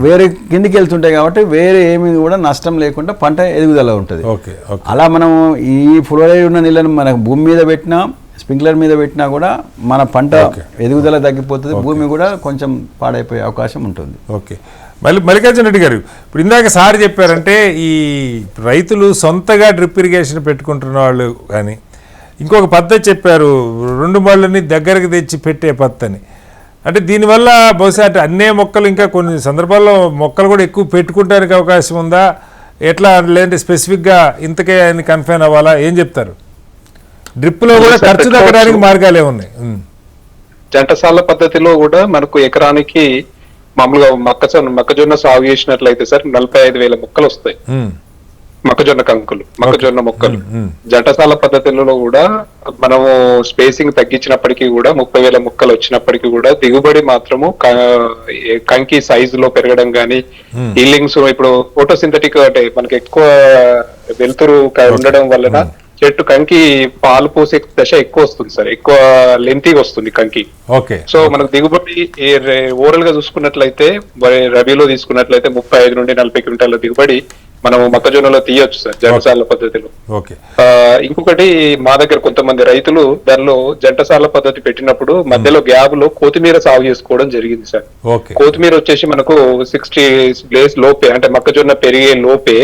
వేరే కిందికి వెళ్తుంటాయి. కాబట్టి వేరే ఏమి కూడా నష్టం లేకుండా పంట ఎదుగుదల ఉంటుంది. అలా మనం ఈ ఫ్లోరైడ్ ఉన్న నీళ్ళను మనకు భూమి మీద పెట్టినా స్ప్రింక్లర్ మీద పెట్టినా కూడా మన పంట ఎదుగుదల తగ్గిపోతుంది, భూమి కూడా కొంచెం పాడైపోయే అవకాశం ఉంటుంది. ఓకే. మల్లికార్జున రెడ్డి గారు, ఇప్పుడు ఇందాక సార్ చెప్పారంటే ఈ రైతులు సొంతగా డ్రిప్ ఇరిగేషన్ పెట్టుకుంటున్న వాళ్ళు కానీ ఇంకొక పద్ధతి చెప్పారు, 2 బళ్ళని దగ్గరకు తెచ్చి పెట్టే పద్ధతి. అంటే దీనివల్ల బహుశా అంటే అన్నే మొక్కలు ఇంకా కొన్ని సందర్భాల్లో మొక్కలు కూడా ఎక్కువ పెట్టుకుంటానికి అవకాశం ఉందా, ఎట్లా లేదంటే స్పెసిఫిక్గా ఇంతకే అని కన్ఫైన్ అవ్వాలా, ఏం చెప్తారు? డ్రిప్లో కూడా ఖర్చు తగ్గడానికి మార్గాలే ఉన్నాయి. జంటసాల పద్ధతిలో కూడా మనకు ఎకరానికి మామూలుగా మొక్కజొన్న సాగు చేసినట్లయితే సార్ 45,000 మొక్కలు వస్తాయి. మొక్కజొన్న మొక్కలు. జంటసాల పద్ధతిలో కూడా మనము స్పేసింగ్ తగ్గించినప్పటికీ కూడా 30,000 మొక్కలు వచ్చినప్పటికీ కూడా దిగుబడి మాత్రము కంకి సైజు లో పెరగడం గానీ, హీలింగ్స్ ఇప్పుడు ఫోటోసింథటిక్ అంటే మనకి ఎక్కువ వెలుతురు ఉండడం వలన చెట్టు కంకి పాలు పోసే దశ ఎక్కువ వస్తుంది సార్, ఎక్కువ లెంతీగా వస్తుంది కంకి. సో మనకు దిగుబడి ఓవరాల్ గా చూసుకున్నట్లయితే రబీలో తీసుకున్నట్లయితే 35 నుండి 40 క్వింటాల దిగుబడి మనం మొక్కజొన్నలో తీయొచ్చు సార్ జంటసాల పద్ధతిలో. ఇంకొకటి మా దగ్గర కొంతమంది రైతులు దానిలో జంటసాల పద్ధతి పెట్టినప్పుడు మధ్యలో గ్యాప్ లో కొత్తిమీర సాగు చేసుకోవడం జరిగింది సార్. కొత్తిమీర వచ్చేసి మనకు 60 డేస్ లోపే, అంటే మొక్కజొన్న పెరిగే లోపే,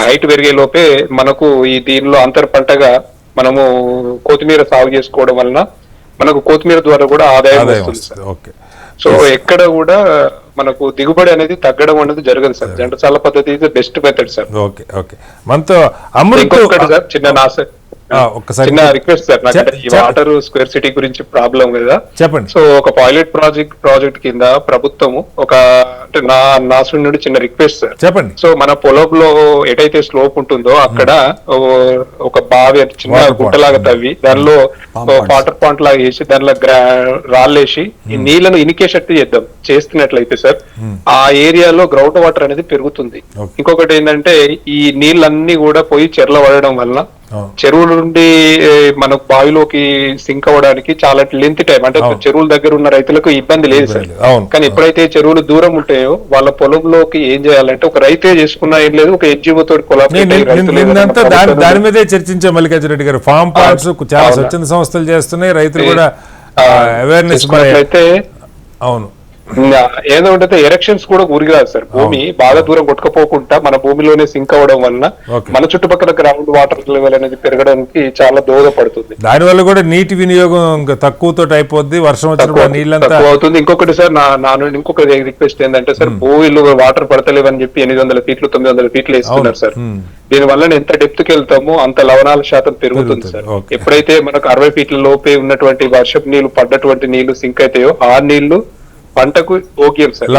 హైట్ పెరిగే లోపే మనకు ఈ దీనిలో అంతర పంటగా మనము కొత్తిమీర సాగు చేసుకోవడం వలన మనకు కొత్తిమీర ద్వారా కూడా ఆదాయం వస్తుంది సార్. సో ఎక్కడ కూడా మనకు దిగుబడి అనేది తగ్గడం అనేది జరగదు సార్. జంటసాల పద్ధతి ఇస్ బెస్ట్ మెథడ్ సార్. చిన్న రిక్వెస్ట్ సార్, నాకు ఈ వాటర్ స్క్వేర్ సిటీ గురించి ప్రాబ్లం కదా, చెప్పండి. సో ఒక పైలట్ ప్రాజెక్ట్ కింద ప్రభుత్వము ఒక అంటే నా నుండి చిన్న రిక్వెస్ట్ సార్, చెప్పండి. సో మన పొలంలో ఎటైతే స్లోప్ ఉంటుందో అక్కడ ఒక బావి చిన్న గుట్టలాగా తవ్వి దానిలో వాటర్ పాయింట్ లాగా వేసి దానిలో రాళ్ళేసి ఈ నీళ్లను ఇనికేషట్టు చేస్తున్నట్లయితే సార్ ఆ ఏరియాలో గ్రౌండ్ వాటర్ అనేది పెరుగుతుంది. ఇంకొకటి ఏంటంటే ఈ నీళ్ళన్నీ కూడా పోయి చెర్ల పడడం వల్ల చెరువుల నుండి మనకు బావిలోకి సింక్ అవ్వడానికి చాలా లెంత్ టైం, అంటే చెరువుల దగ్గర ఉన్న రైతులకు ఇబ్బంది లేదు సార్. కానీ ఎప్పుడైతే చెరువులు దూరం ఉంటాయో వాళ్ళ పొలంలోకి ఏం చేయాలంటే ఒక రైతే చేసుకున్నా ఏం లేదు, ఒక ఎన్జిఓ తోటి దాని మీదే చర్చించాం మల్లికార్జున రెడ్డి గారు. ఫార్మ్ పార్ట్స్ చాలా స్వచ్ఛంద సంస్థలు చేస్తున్నాయి, రైతులు కూడా అవేర్నెస్ అయితే. అవును, ఏదో ఉంటే ఎరెక్షన్స్ కూడా ఉరిరాదు సార్. భూమి బాగా దూరం కొట్టుకపోకుండా మన భూమిలోనే సింక్ అవ్వడం వలన మన చుట్టుపక్కల గ్రౌండ్ వాటర్ లెవెల్ అనేది పెరగడానికి చాలా దోహదపడుతుంది. దానివల్ల కూడా నీటి వినియోగం తక్కువతో అయిపోద్ది, వర్షం వచ్చినప్పుడు నీళ్ళంతా తక్కువ అవుతుంది. ఇంకొకటి సార్ నా నుండి ఇంకొక రిక్వెస్ట్ ఏంటంటే సార్, భూమిలో వాటర్ పడతలేవని చెప్పి 800 ఫీట్లు 900 ఫీట్లు వేస్తున్నారు సార్. దీని వల్ల ఎంత డెప్త్ కి వెళ్తామో అంత లవణాల శాతం పెరుగుతుంది సార్. ఎప్పుడైతే మనకు 60 ఫీట్ల లోపే ఉన్నటువంటి వర్షపు నీళ్లు పడ్డటువంటి నీళ్లు సింక్ అవుతాయో ఆ నీళ్లు పంటకు ఓకేం సార్.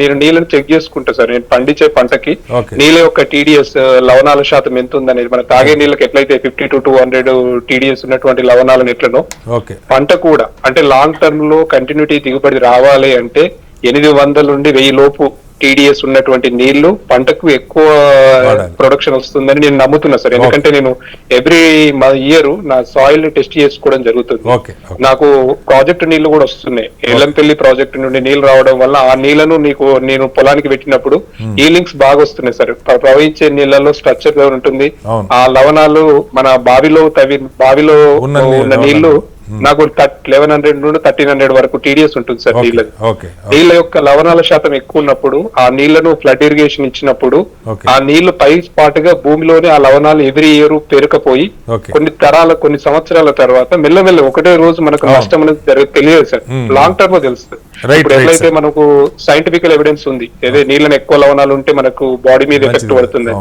నేను నీళ్ళని చెక్ చేసుకుంటా సార్. నేను పండించే పంటకి నీళ్ళ యొక్క టీడీఎస్ లవణాల శాతం ఎంత ఉందనేది, మన తాగే నీళ్ళకి ఎట్లయితే 50 to 200 టీడీఎస్ ఉన్నటువంటి లవణాలను ఎట్లనో పంట కూడా, అంటే లాంగ్ టర్మ్ లో కంటిన్యూటీ దిగుబడి రావాలి అంటే 800 నుండి 1000 లోపు టీడీఎస్ ఉన్నటువంటి నీళ్లు పంటకు ఎక్కువ ప్రొడక్షన్ వస్తుందని నేను నమ్ముతున్నా సార్. ఎందుకంటే నేను ఎవ్రీ ఇయర్ నా సాయిల్ ని టెస్ట్ చేసుకోవడం జరుగుతుంది. నాకు ప్రాజెక్ట్ నీళ్లు కూడా వస్తున్నాయి. ఎల్లంపల్లి ప్రాజెక్టు నుండి నీళ్లు రావడం వల్ల ఆ నీళ్లను నేను పొలానికి పెట్టినప్పుడు ఈలింగ్స్ బాగా వస్తున్నాయి సార్. ప్రవహించే నీళ్లలో స్ట్రక్చర్ ఉంటుంది. ఆ లవణాలు మన బావిలో ఉన్న నీళ్లు నాకు 1100 నుండి 1300 వరకు టీడీఎస్ ఉంటుంది సార్. నీళ్ళ యొక్క లవణాల శాతం ఎక్కువ ఉన్నప్పుడు ఆ నీళ్లను ఫ్లడ్ ఇరిగేషన్ ఇచ్చినప్పుడు ఆ నీళ్లు పై పాటుగా భూమిలోనే ఆ లవణాలు ఎవ్రీ ఇయర్ పేరుకపోయి కొన్ని సంవత్సరాల తర్వాత మెల్లమెల్ల ఒకటే రోజు మనకు నష్టం అనేది తెలియదు సార్. లాంగ్ టర్మ్ లో తెలుస్తుంది. ఇప్పుడు ఎట్లయితే మనకు సైంటిఫికల్ ఎవిడెన్స్ ఉంది, ఏదే నీళ్ళని ఎక్కువ లవణాలు ఉంటే మనకు బాడీ మీద ఎఫెక్ట్ పడుతుంది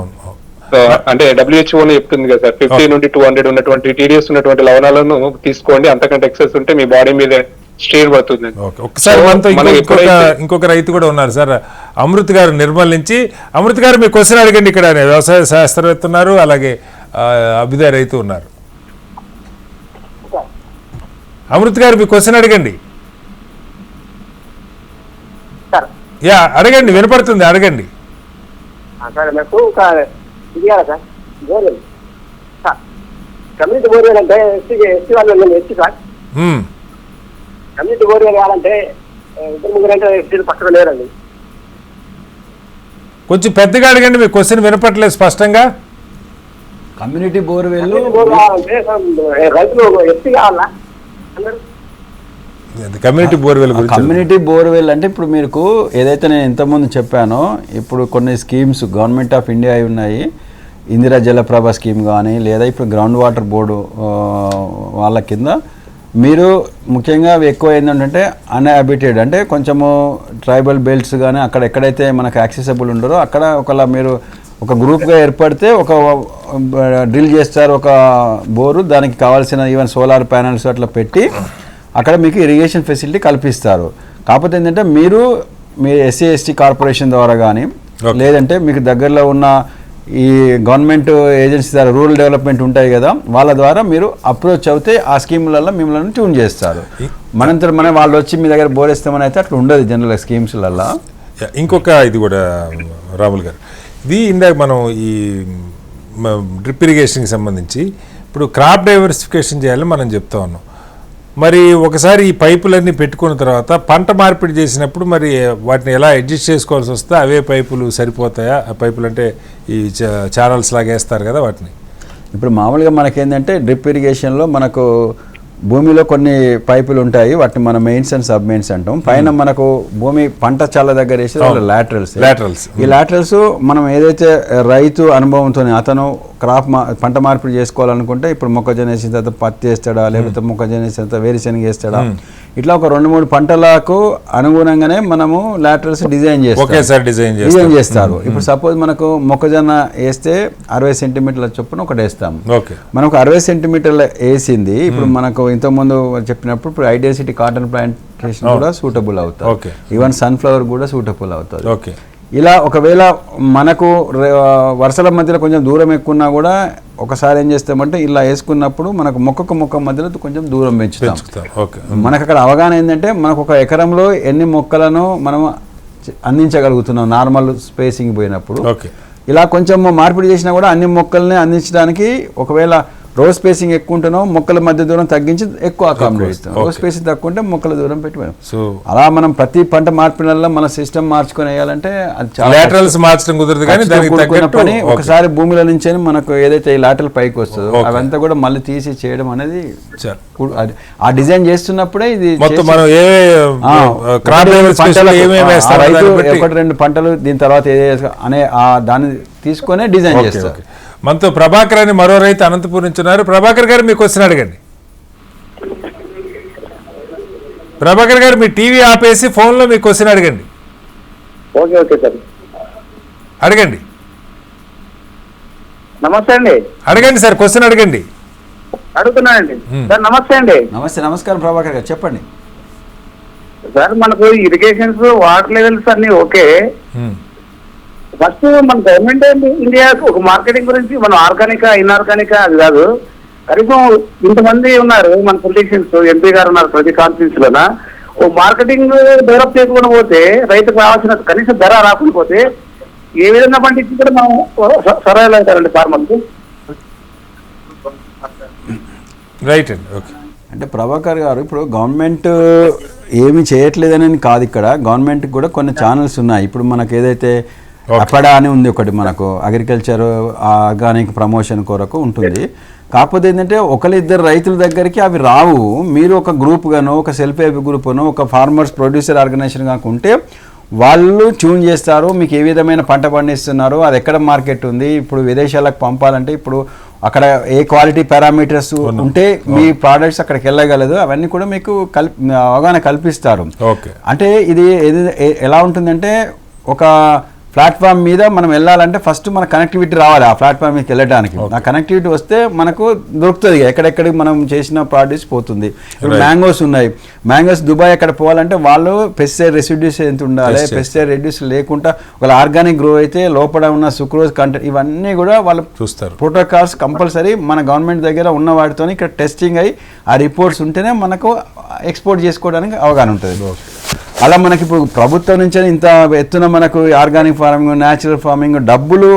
అంటే WHO చెప్తుంది కదా సార్, 50 నుండి 200 ఉన్నటువంటి టీడీఎస్ ఉన్నటువంటి లవణాలను తీసుకోండి, అంతకంటే ఎక్సెస్ ఉంటే మీ బాడీ మీద స్ట్రెయిన్ పడుతుంది. ఒకసారి ఇంకొక రైతు కూడా ఉన్నారు సార్, అమృత్ గారు నిర్మల్ నుంచి. అమృత్ గారు మీ క్వశ్చన్ అడగండి. ఇక్కడ వ్యవసాయ శాస్త్రవేత్త ఉన్నారు, అలాగే అభ్యుదయ రైతు ఉన్నారు. అమృత్ గారు మీ క్వశ్చన్ అడగండి. అడగండి, వినపడుతుంది, అడగండి. కమ్యూనిటీ బోర్వెల్ అంటే ఎస్సీ వాళ్ళు ఎస్సీ సార్. కమ్యూనిటీ బోర్వెల్ కావాలంటే 2-3 అంటే ఎస్సీలు పక్కన లేరండి. కొంచెం పెద్దగా అడగండి, మీ క్వశ్చన్ వినపట్లేదు స్పష్టంగా. కమ్యూనిటీ బోర్వెల్ కావాలంటే రైతులు ఎస్సీ కావాలా? కమ్యూనిటీ బోర్వెల్ అంటే ఇప్పుడు మీకు ఏదైతే నేను ఇంతకుముందు చెప్పానో, ఇప్పుడు కొన్ని స్కీమ్స్ గవర్నమెంట్ ఆఫ్ ఇండియా ఉన్నాయి. ఇందిరా జలప్రభ స్కీమ్ కానీ, లేదా ఇప్పుడు గ్రౌండ్ వాటర్ బోర్డు వాళ్ళ కింద మీరు ముఖ్యంగా అవి ఎక్కువ ఏంటంటే అన్హాబిటెడ్, అంటే కొంచెము ట్రైబల్ బెల్ట్స్ కానీ అక్కడ ఎక్కడైతే మనకు యాక్సెసిబుల్ ఉండరో అక్కడ ఒకలా మీరు ఒక గ్రూప్గా ఏర్పడితే ఒక డ్రిల్ చేస్తారు ఒక బోరు, దానికి కావాల్సిన ఈవెన్ సోలార్ ప్యానల్స్ అట్లా పెట్టి అక్కడ మీకు ఇరిగేషన్ ఫెసిలిటీ కల్పిస్తారు. కాకపోతే ఏంటంటే మీరు మీ SC/ST కార్పొరేషన్ ద్వారా కానీ, లేదంటే మీకు దగ్గరలో ఉన్న ఈ గవర్నమెంట్ ఏజెన్సీ ద్వారా రూరల్ డెవలప్మెంట్ ఉంటాయి కదా, వాళ్ళ ద్వారా మీరు అప్రోచ్ అవుతే ఆ స్కీములలో మిమ్మల్ని ట్యూన్ చేస్తారు. మనంతరం వాళ్ళు వచ్చి మీ దగ్గర బోరేస్తామని అయితే అట్లా ఉండదు జనరల్గా స్కీమ్స్లలో. ఇంకొక ఇది కూడా రాములు గారు, ఇది ఇందాక మనం ఈ డ్రిప్ ఇరిగేషన్కి సంబంధించి ఇప్పుడు క్రాప్ డైవర్సిఫికేషన్ చేయాలని మనం చెప్తా ఉన్నాం. మరి ఒకసారి ఈ పైపులన్నీ పెట్టుకున్న తర్వాత పంట మార్పిడి చేసినప్పుడు మరి వాటిని ఎలా అడ్జస్ట్ చేసుకోవాల్సి వస్తే అవే పైపులు సరిపోతాయా? ఆ పైపులు అంటే ఈ ఛానల్స్ లాగా వేస్తారు కదా వాటిని. ఇప్పుడు మామూలుగా మనకేంటంటే డ్రిప్ ఇరిగేషన్లో మనకు భూమిలో కొన్ని పైపులు ఉంటాయి, వాటిని మనం మెయిన్స్ అండ్ సబ్ మెయిన్స్ అంటాం. పైన మనకు భూమి పంట చాలా దగ్గర వేసి లాటరల్స్. ఈ లాటరల్స్ మనం ఏదైతే రైతు అనుభవంతో అతను పంట మార్పిడి చేసుకోవాలనుకుంటే, ఇప్పుడు మొక్కజొన్న వేసిన తర్వాత పత్తి వేస్తాడా, లేకపోతే మొక్కజొన్న వేసిన తర్వాత వేరుశనగ వేస్తాడా, ఇట్లా ఒక 2-3 పంటలకు అనుగుణంగానే మనము లాటరల్స్ డిజైన్ చేస్తారు. ఇప్పుడు సపోజ్ మనకు మొక్కజొన్న వేస్తే 60 సెంటీమీటర్ల చొప్పున ఒకటి వేస్తాము. మనకు 60 సెంటీమీటర్ల వేసింది ఇప్పుడు మనకు ఇంతకుముందు చెప్పినప్పుడు ఇప్పుడు ఐడెన్సిటీ కాటన్ ప్లాంటేషన్ కూడా సూటబుల్ అవుతుంది, ఈవెన్ సన్ఫ్లవర్ కూడా సూటబుల్ అవుతుంది. ఇలా ఒకవేళ మనకు వరుసల మధ్యలో కొంచెం దూరం ఎక్కున్నా కూడా ఒకసారి ఏం చేస్తామంటే ఇలా వేసుకున్నప్పుడు మనకు మొక్క మధ్యలో కొంచెం దూరం పెంచుతాం. మనకు అక్కడ అవగాహన ఏంటంటే మనకు ఒక ఎకరంలో ఎన్ని మొక్కలను మనం అందించగలుగుతున్నాం నార్మల్ స్పేసింగ్ పోయినప్పుడు. ఇలా కొంచెం మార్పిడి చేసినా కూడా అన్ని మొక్కల్ని అందించడానికి ఒకవేళ రోజ్ స్పేసింగ్ ఎక్కువ ఉంటేనో మొక్కల మధ్య దూరం తగ్గించి ఎక్కువ అకామిడేట్ ఇస్తాం. రోజ్ స్పేసింగ్ తక్కువ ఉంటే మొక్కల దూరం పెట్టి సో అలా మనం ప్రతి పంట మార్పినల్లో మన సిస్టమ్ మార్చుకొని వేయాలంటే అది చాలా లాటరల్స్ మార్చడం కుదరదు కానీ దానికి కూడుకున్న తగ్గట్టు పని. ఒకసారి భూమిలో నుంచి మనకు ఏదైతే ఈ లాటరల్ పైకి వస్తుందో అవంతా కూడా మళ్ళీ తీసి చేయడం అనేది ఆ డిజైన్ చేస్తున్నప్పుడే ఇది మొత్తం మనం ఏ క్రాప్ ఏమేమి వేస్తాం ఒకటి రెండు పంటలు దీని తర్వాత అనే దాన్ని తీసుకునే డిజైన్ చేస్తారు. మనతో ప్రభాకర్ అని మరో రైతు అనంతపూర్ నుంచి ఉన్నారు. ప్రభాకర్ గారు మీకు క్వశ్చన్ అడగండి. ప్రభాకర్ గారు మీ టీవీ ఆపేసి ఫోన్లో మీ క్వశ్చన్ అడగండి. ఓకే సార్, అడగండి. నమస్తే అండి. అడగండి సార్, క్వశ్చన్ అడగండి. అడుగుతున్నానండి సార్. నమస్తే అండి. నమస్కారం ప్రభాకర్ గారు, చెప్పండి. సార్ మనకు ఇరిగేషన్స్ వాటర్ లెవెల్స్ అన్ని ఓకే. ఫస్ట్ మన గవర్నమెంట్ ఇండియా ఒక మార్కెటింగ్ గురించి మనం ఆర్గానికా ఇన్ఆర్గానికా అది కాదు. కనీసం ఇంతమంది ఉన్నారు మన పొలిటీషియన్స్, ఎంపీ గారు ఉన్నారు ప్రతి కాన్స్టిట్యూన్సీ లోన. ఓ మార్కెటింగ్ డెవలప్ చేయకుండా పోతే రైతుకు రావాల్సిన కనీస ధర రాకుండా పోతే ఏ విధంగా పండించి కూడా మనం సరైన అవుతారండి ఫార్మర్కి. రైట్ అండి, ఓకే. అంటే ప్రభాకర్ గారు, ఇప్పుడు గవర్నమెంట్ ఏమి చేయట్లేదని కాదు, ఇక్కడ గవర్నమెంట్కి కూడా కొన్ని ఛానల్స్ ఉన్నాయి. ఇప్పుడు మనకు ఏదైతే అపడా అని ఉంది ఒకటి, మనకు అగ్రికల్చర్ ఆర్గానిక్ ప్రమోషన్ కొరకు ఉంటుంది. కాకపోతే ఏంటంటే ఒకరిద్దరు రైతుల దగ్గరికి అవి రావు. మీరు ఒక గ్రూప్ గాను, ఒక సెల్ఫ్ హెల్ప్ గ్రూప్ గాను, ఒక ఫార్మర్స్ ప్రొడ్యూసర్ ఆర్గనైజేషన్ కాకుంటే వాళ్ళు ట్యూన్ చేస్తారు. మీకు ఏ విధమైన పంట పండిస్తున్నారు, అది ఎక్కడ మార్కెట్ ఉంది, ఇప్పుడు విదేశాలకు పంపాలంటే ఇప్పుడు అక్కడ ఏ క్వాలిటీ పారామీటర్స్ ఉంటే మీ ప్రోడక్ట్స్ అక్కడికి వెళ్ళగలదు. అవన్నీ కూడా మీకు అవగాహన కల్పిస్తారు. అంటే ఇది ఎలా ఉంటుందంటే, ఒక ప్లాట్ఫామ్ మీద మనం వెళ్ళాలంటే ఫస్ట్ మన కనెక్టివిటీ రావాలి ఆ ప్లాట్ఫామ్ మీదకి వెళ్ళడానికి. ఆ కనెక్టివిటీ వస్తే మనకు దొరుకుతుంది, ఎక్కడెక్కడికి మనం చేసిన ప్రోడ్యూస్ పోతుంది. ఇప్పుడు మ్యాంగోస్ ఉన్నాయి, మ్యాంగోస్ దుబాయ్ ఎక్కడ పోవాలంటే వాళ్ళు పెస్టిసైడ్ రెసిడ్యూస్ ఎంత ఉండాలి, పెస్టిసైడ్ రెడ్యూస్ లేకుండా ఒక ఆర్గానిక్ గ్రో అయితే లోపల ఉన్న సుక్రోజ్ కంటెంట్ ఇవన్నీ కూడా వాళ్ళు చూస్తారు. ప్రోటోకాల్స్ కంపల్సరీ మన గవర్నమెంట్ దగ్గర ఉన్న వాటితో ఇక్కడ టెస్టింగ్ అయ్యి ఆ రిపోర్ట్స్ ఉంటేనే మనకు ఎక్స్పోర్ట్ చేసుకోవడానికి అవగాహన ఉంటుంది. అలా మనకి ఇప్పుడు ప్రభుత్వం నుంచి ఇంత ఎత్తున మనకు ఆర్గానిక్ ఫార్మింగ్, న్యాచురల్ ఫార్మింగ్ డబ్బులు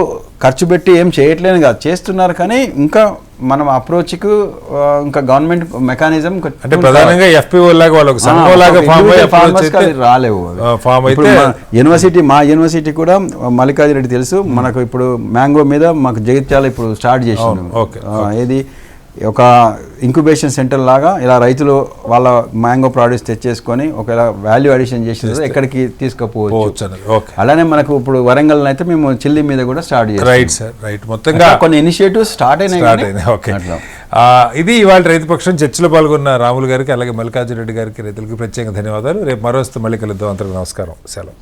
ఖర్చు పెట్టి ఏం చేయట్లేదు కాదు, చేస్తున్నారు. కానీ ఇంకా మనం అప్రోచ్కు ఇంకా గవర్నమెంట్ మెకానిజం అంటే ప్రధానంగా FPO లాగా వాళ్ళకి సంఘం లాగా రాలేవు. యూనివర్సిటీ, మా యూనివర్సిటీ కూడా మల్లికార్జున రెడ్డి తెలుసు మనకు. ఇప్పుడు మ్యాంగో మీద మాకు జగిత్యాల ఇప్పుడు స్టార్ట్ చేసింది. ఏది ఒక ఇంక్యుబేషన్ సెంటర్ లాగా ఇలా రైతులు వాళ్ళ మ్యాంగో ప్రోడక్ట్స్ తెచ్చేసుకొని ఒకవేళ వాల్యూ అడిషన్ చేసి ఎక్కడికి తీసుకుపోవచ్చు. అలానే మనకు ఇప్పుడు వరంగల్ అయితే మేము చిల్లి మీద కూడా స్టార్ట్ చేస్తాం. మొత్తంగా కొన్ని ఇనిషియేటివ్స్ స్టార్ట్ అయినాయి. ఇది ఇవాళ రైతు పక్షం చర్చలో పాల్గొన్న రాములు గారికి, అలాగే మల్లికార్జున రెడ్డి గారికి, రైతులకి ప్రత్యేక ధన్యవాదాలు. రేపు మరో మళ్ళీ కలుద్దాం. అంతకు నమస్కారం, సెలవు.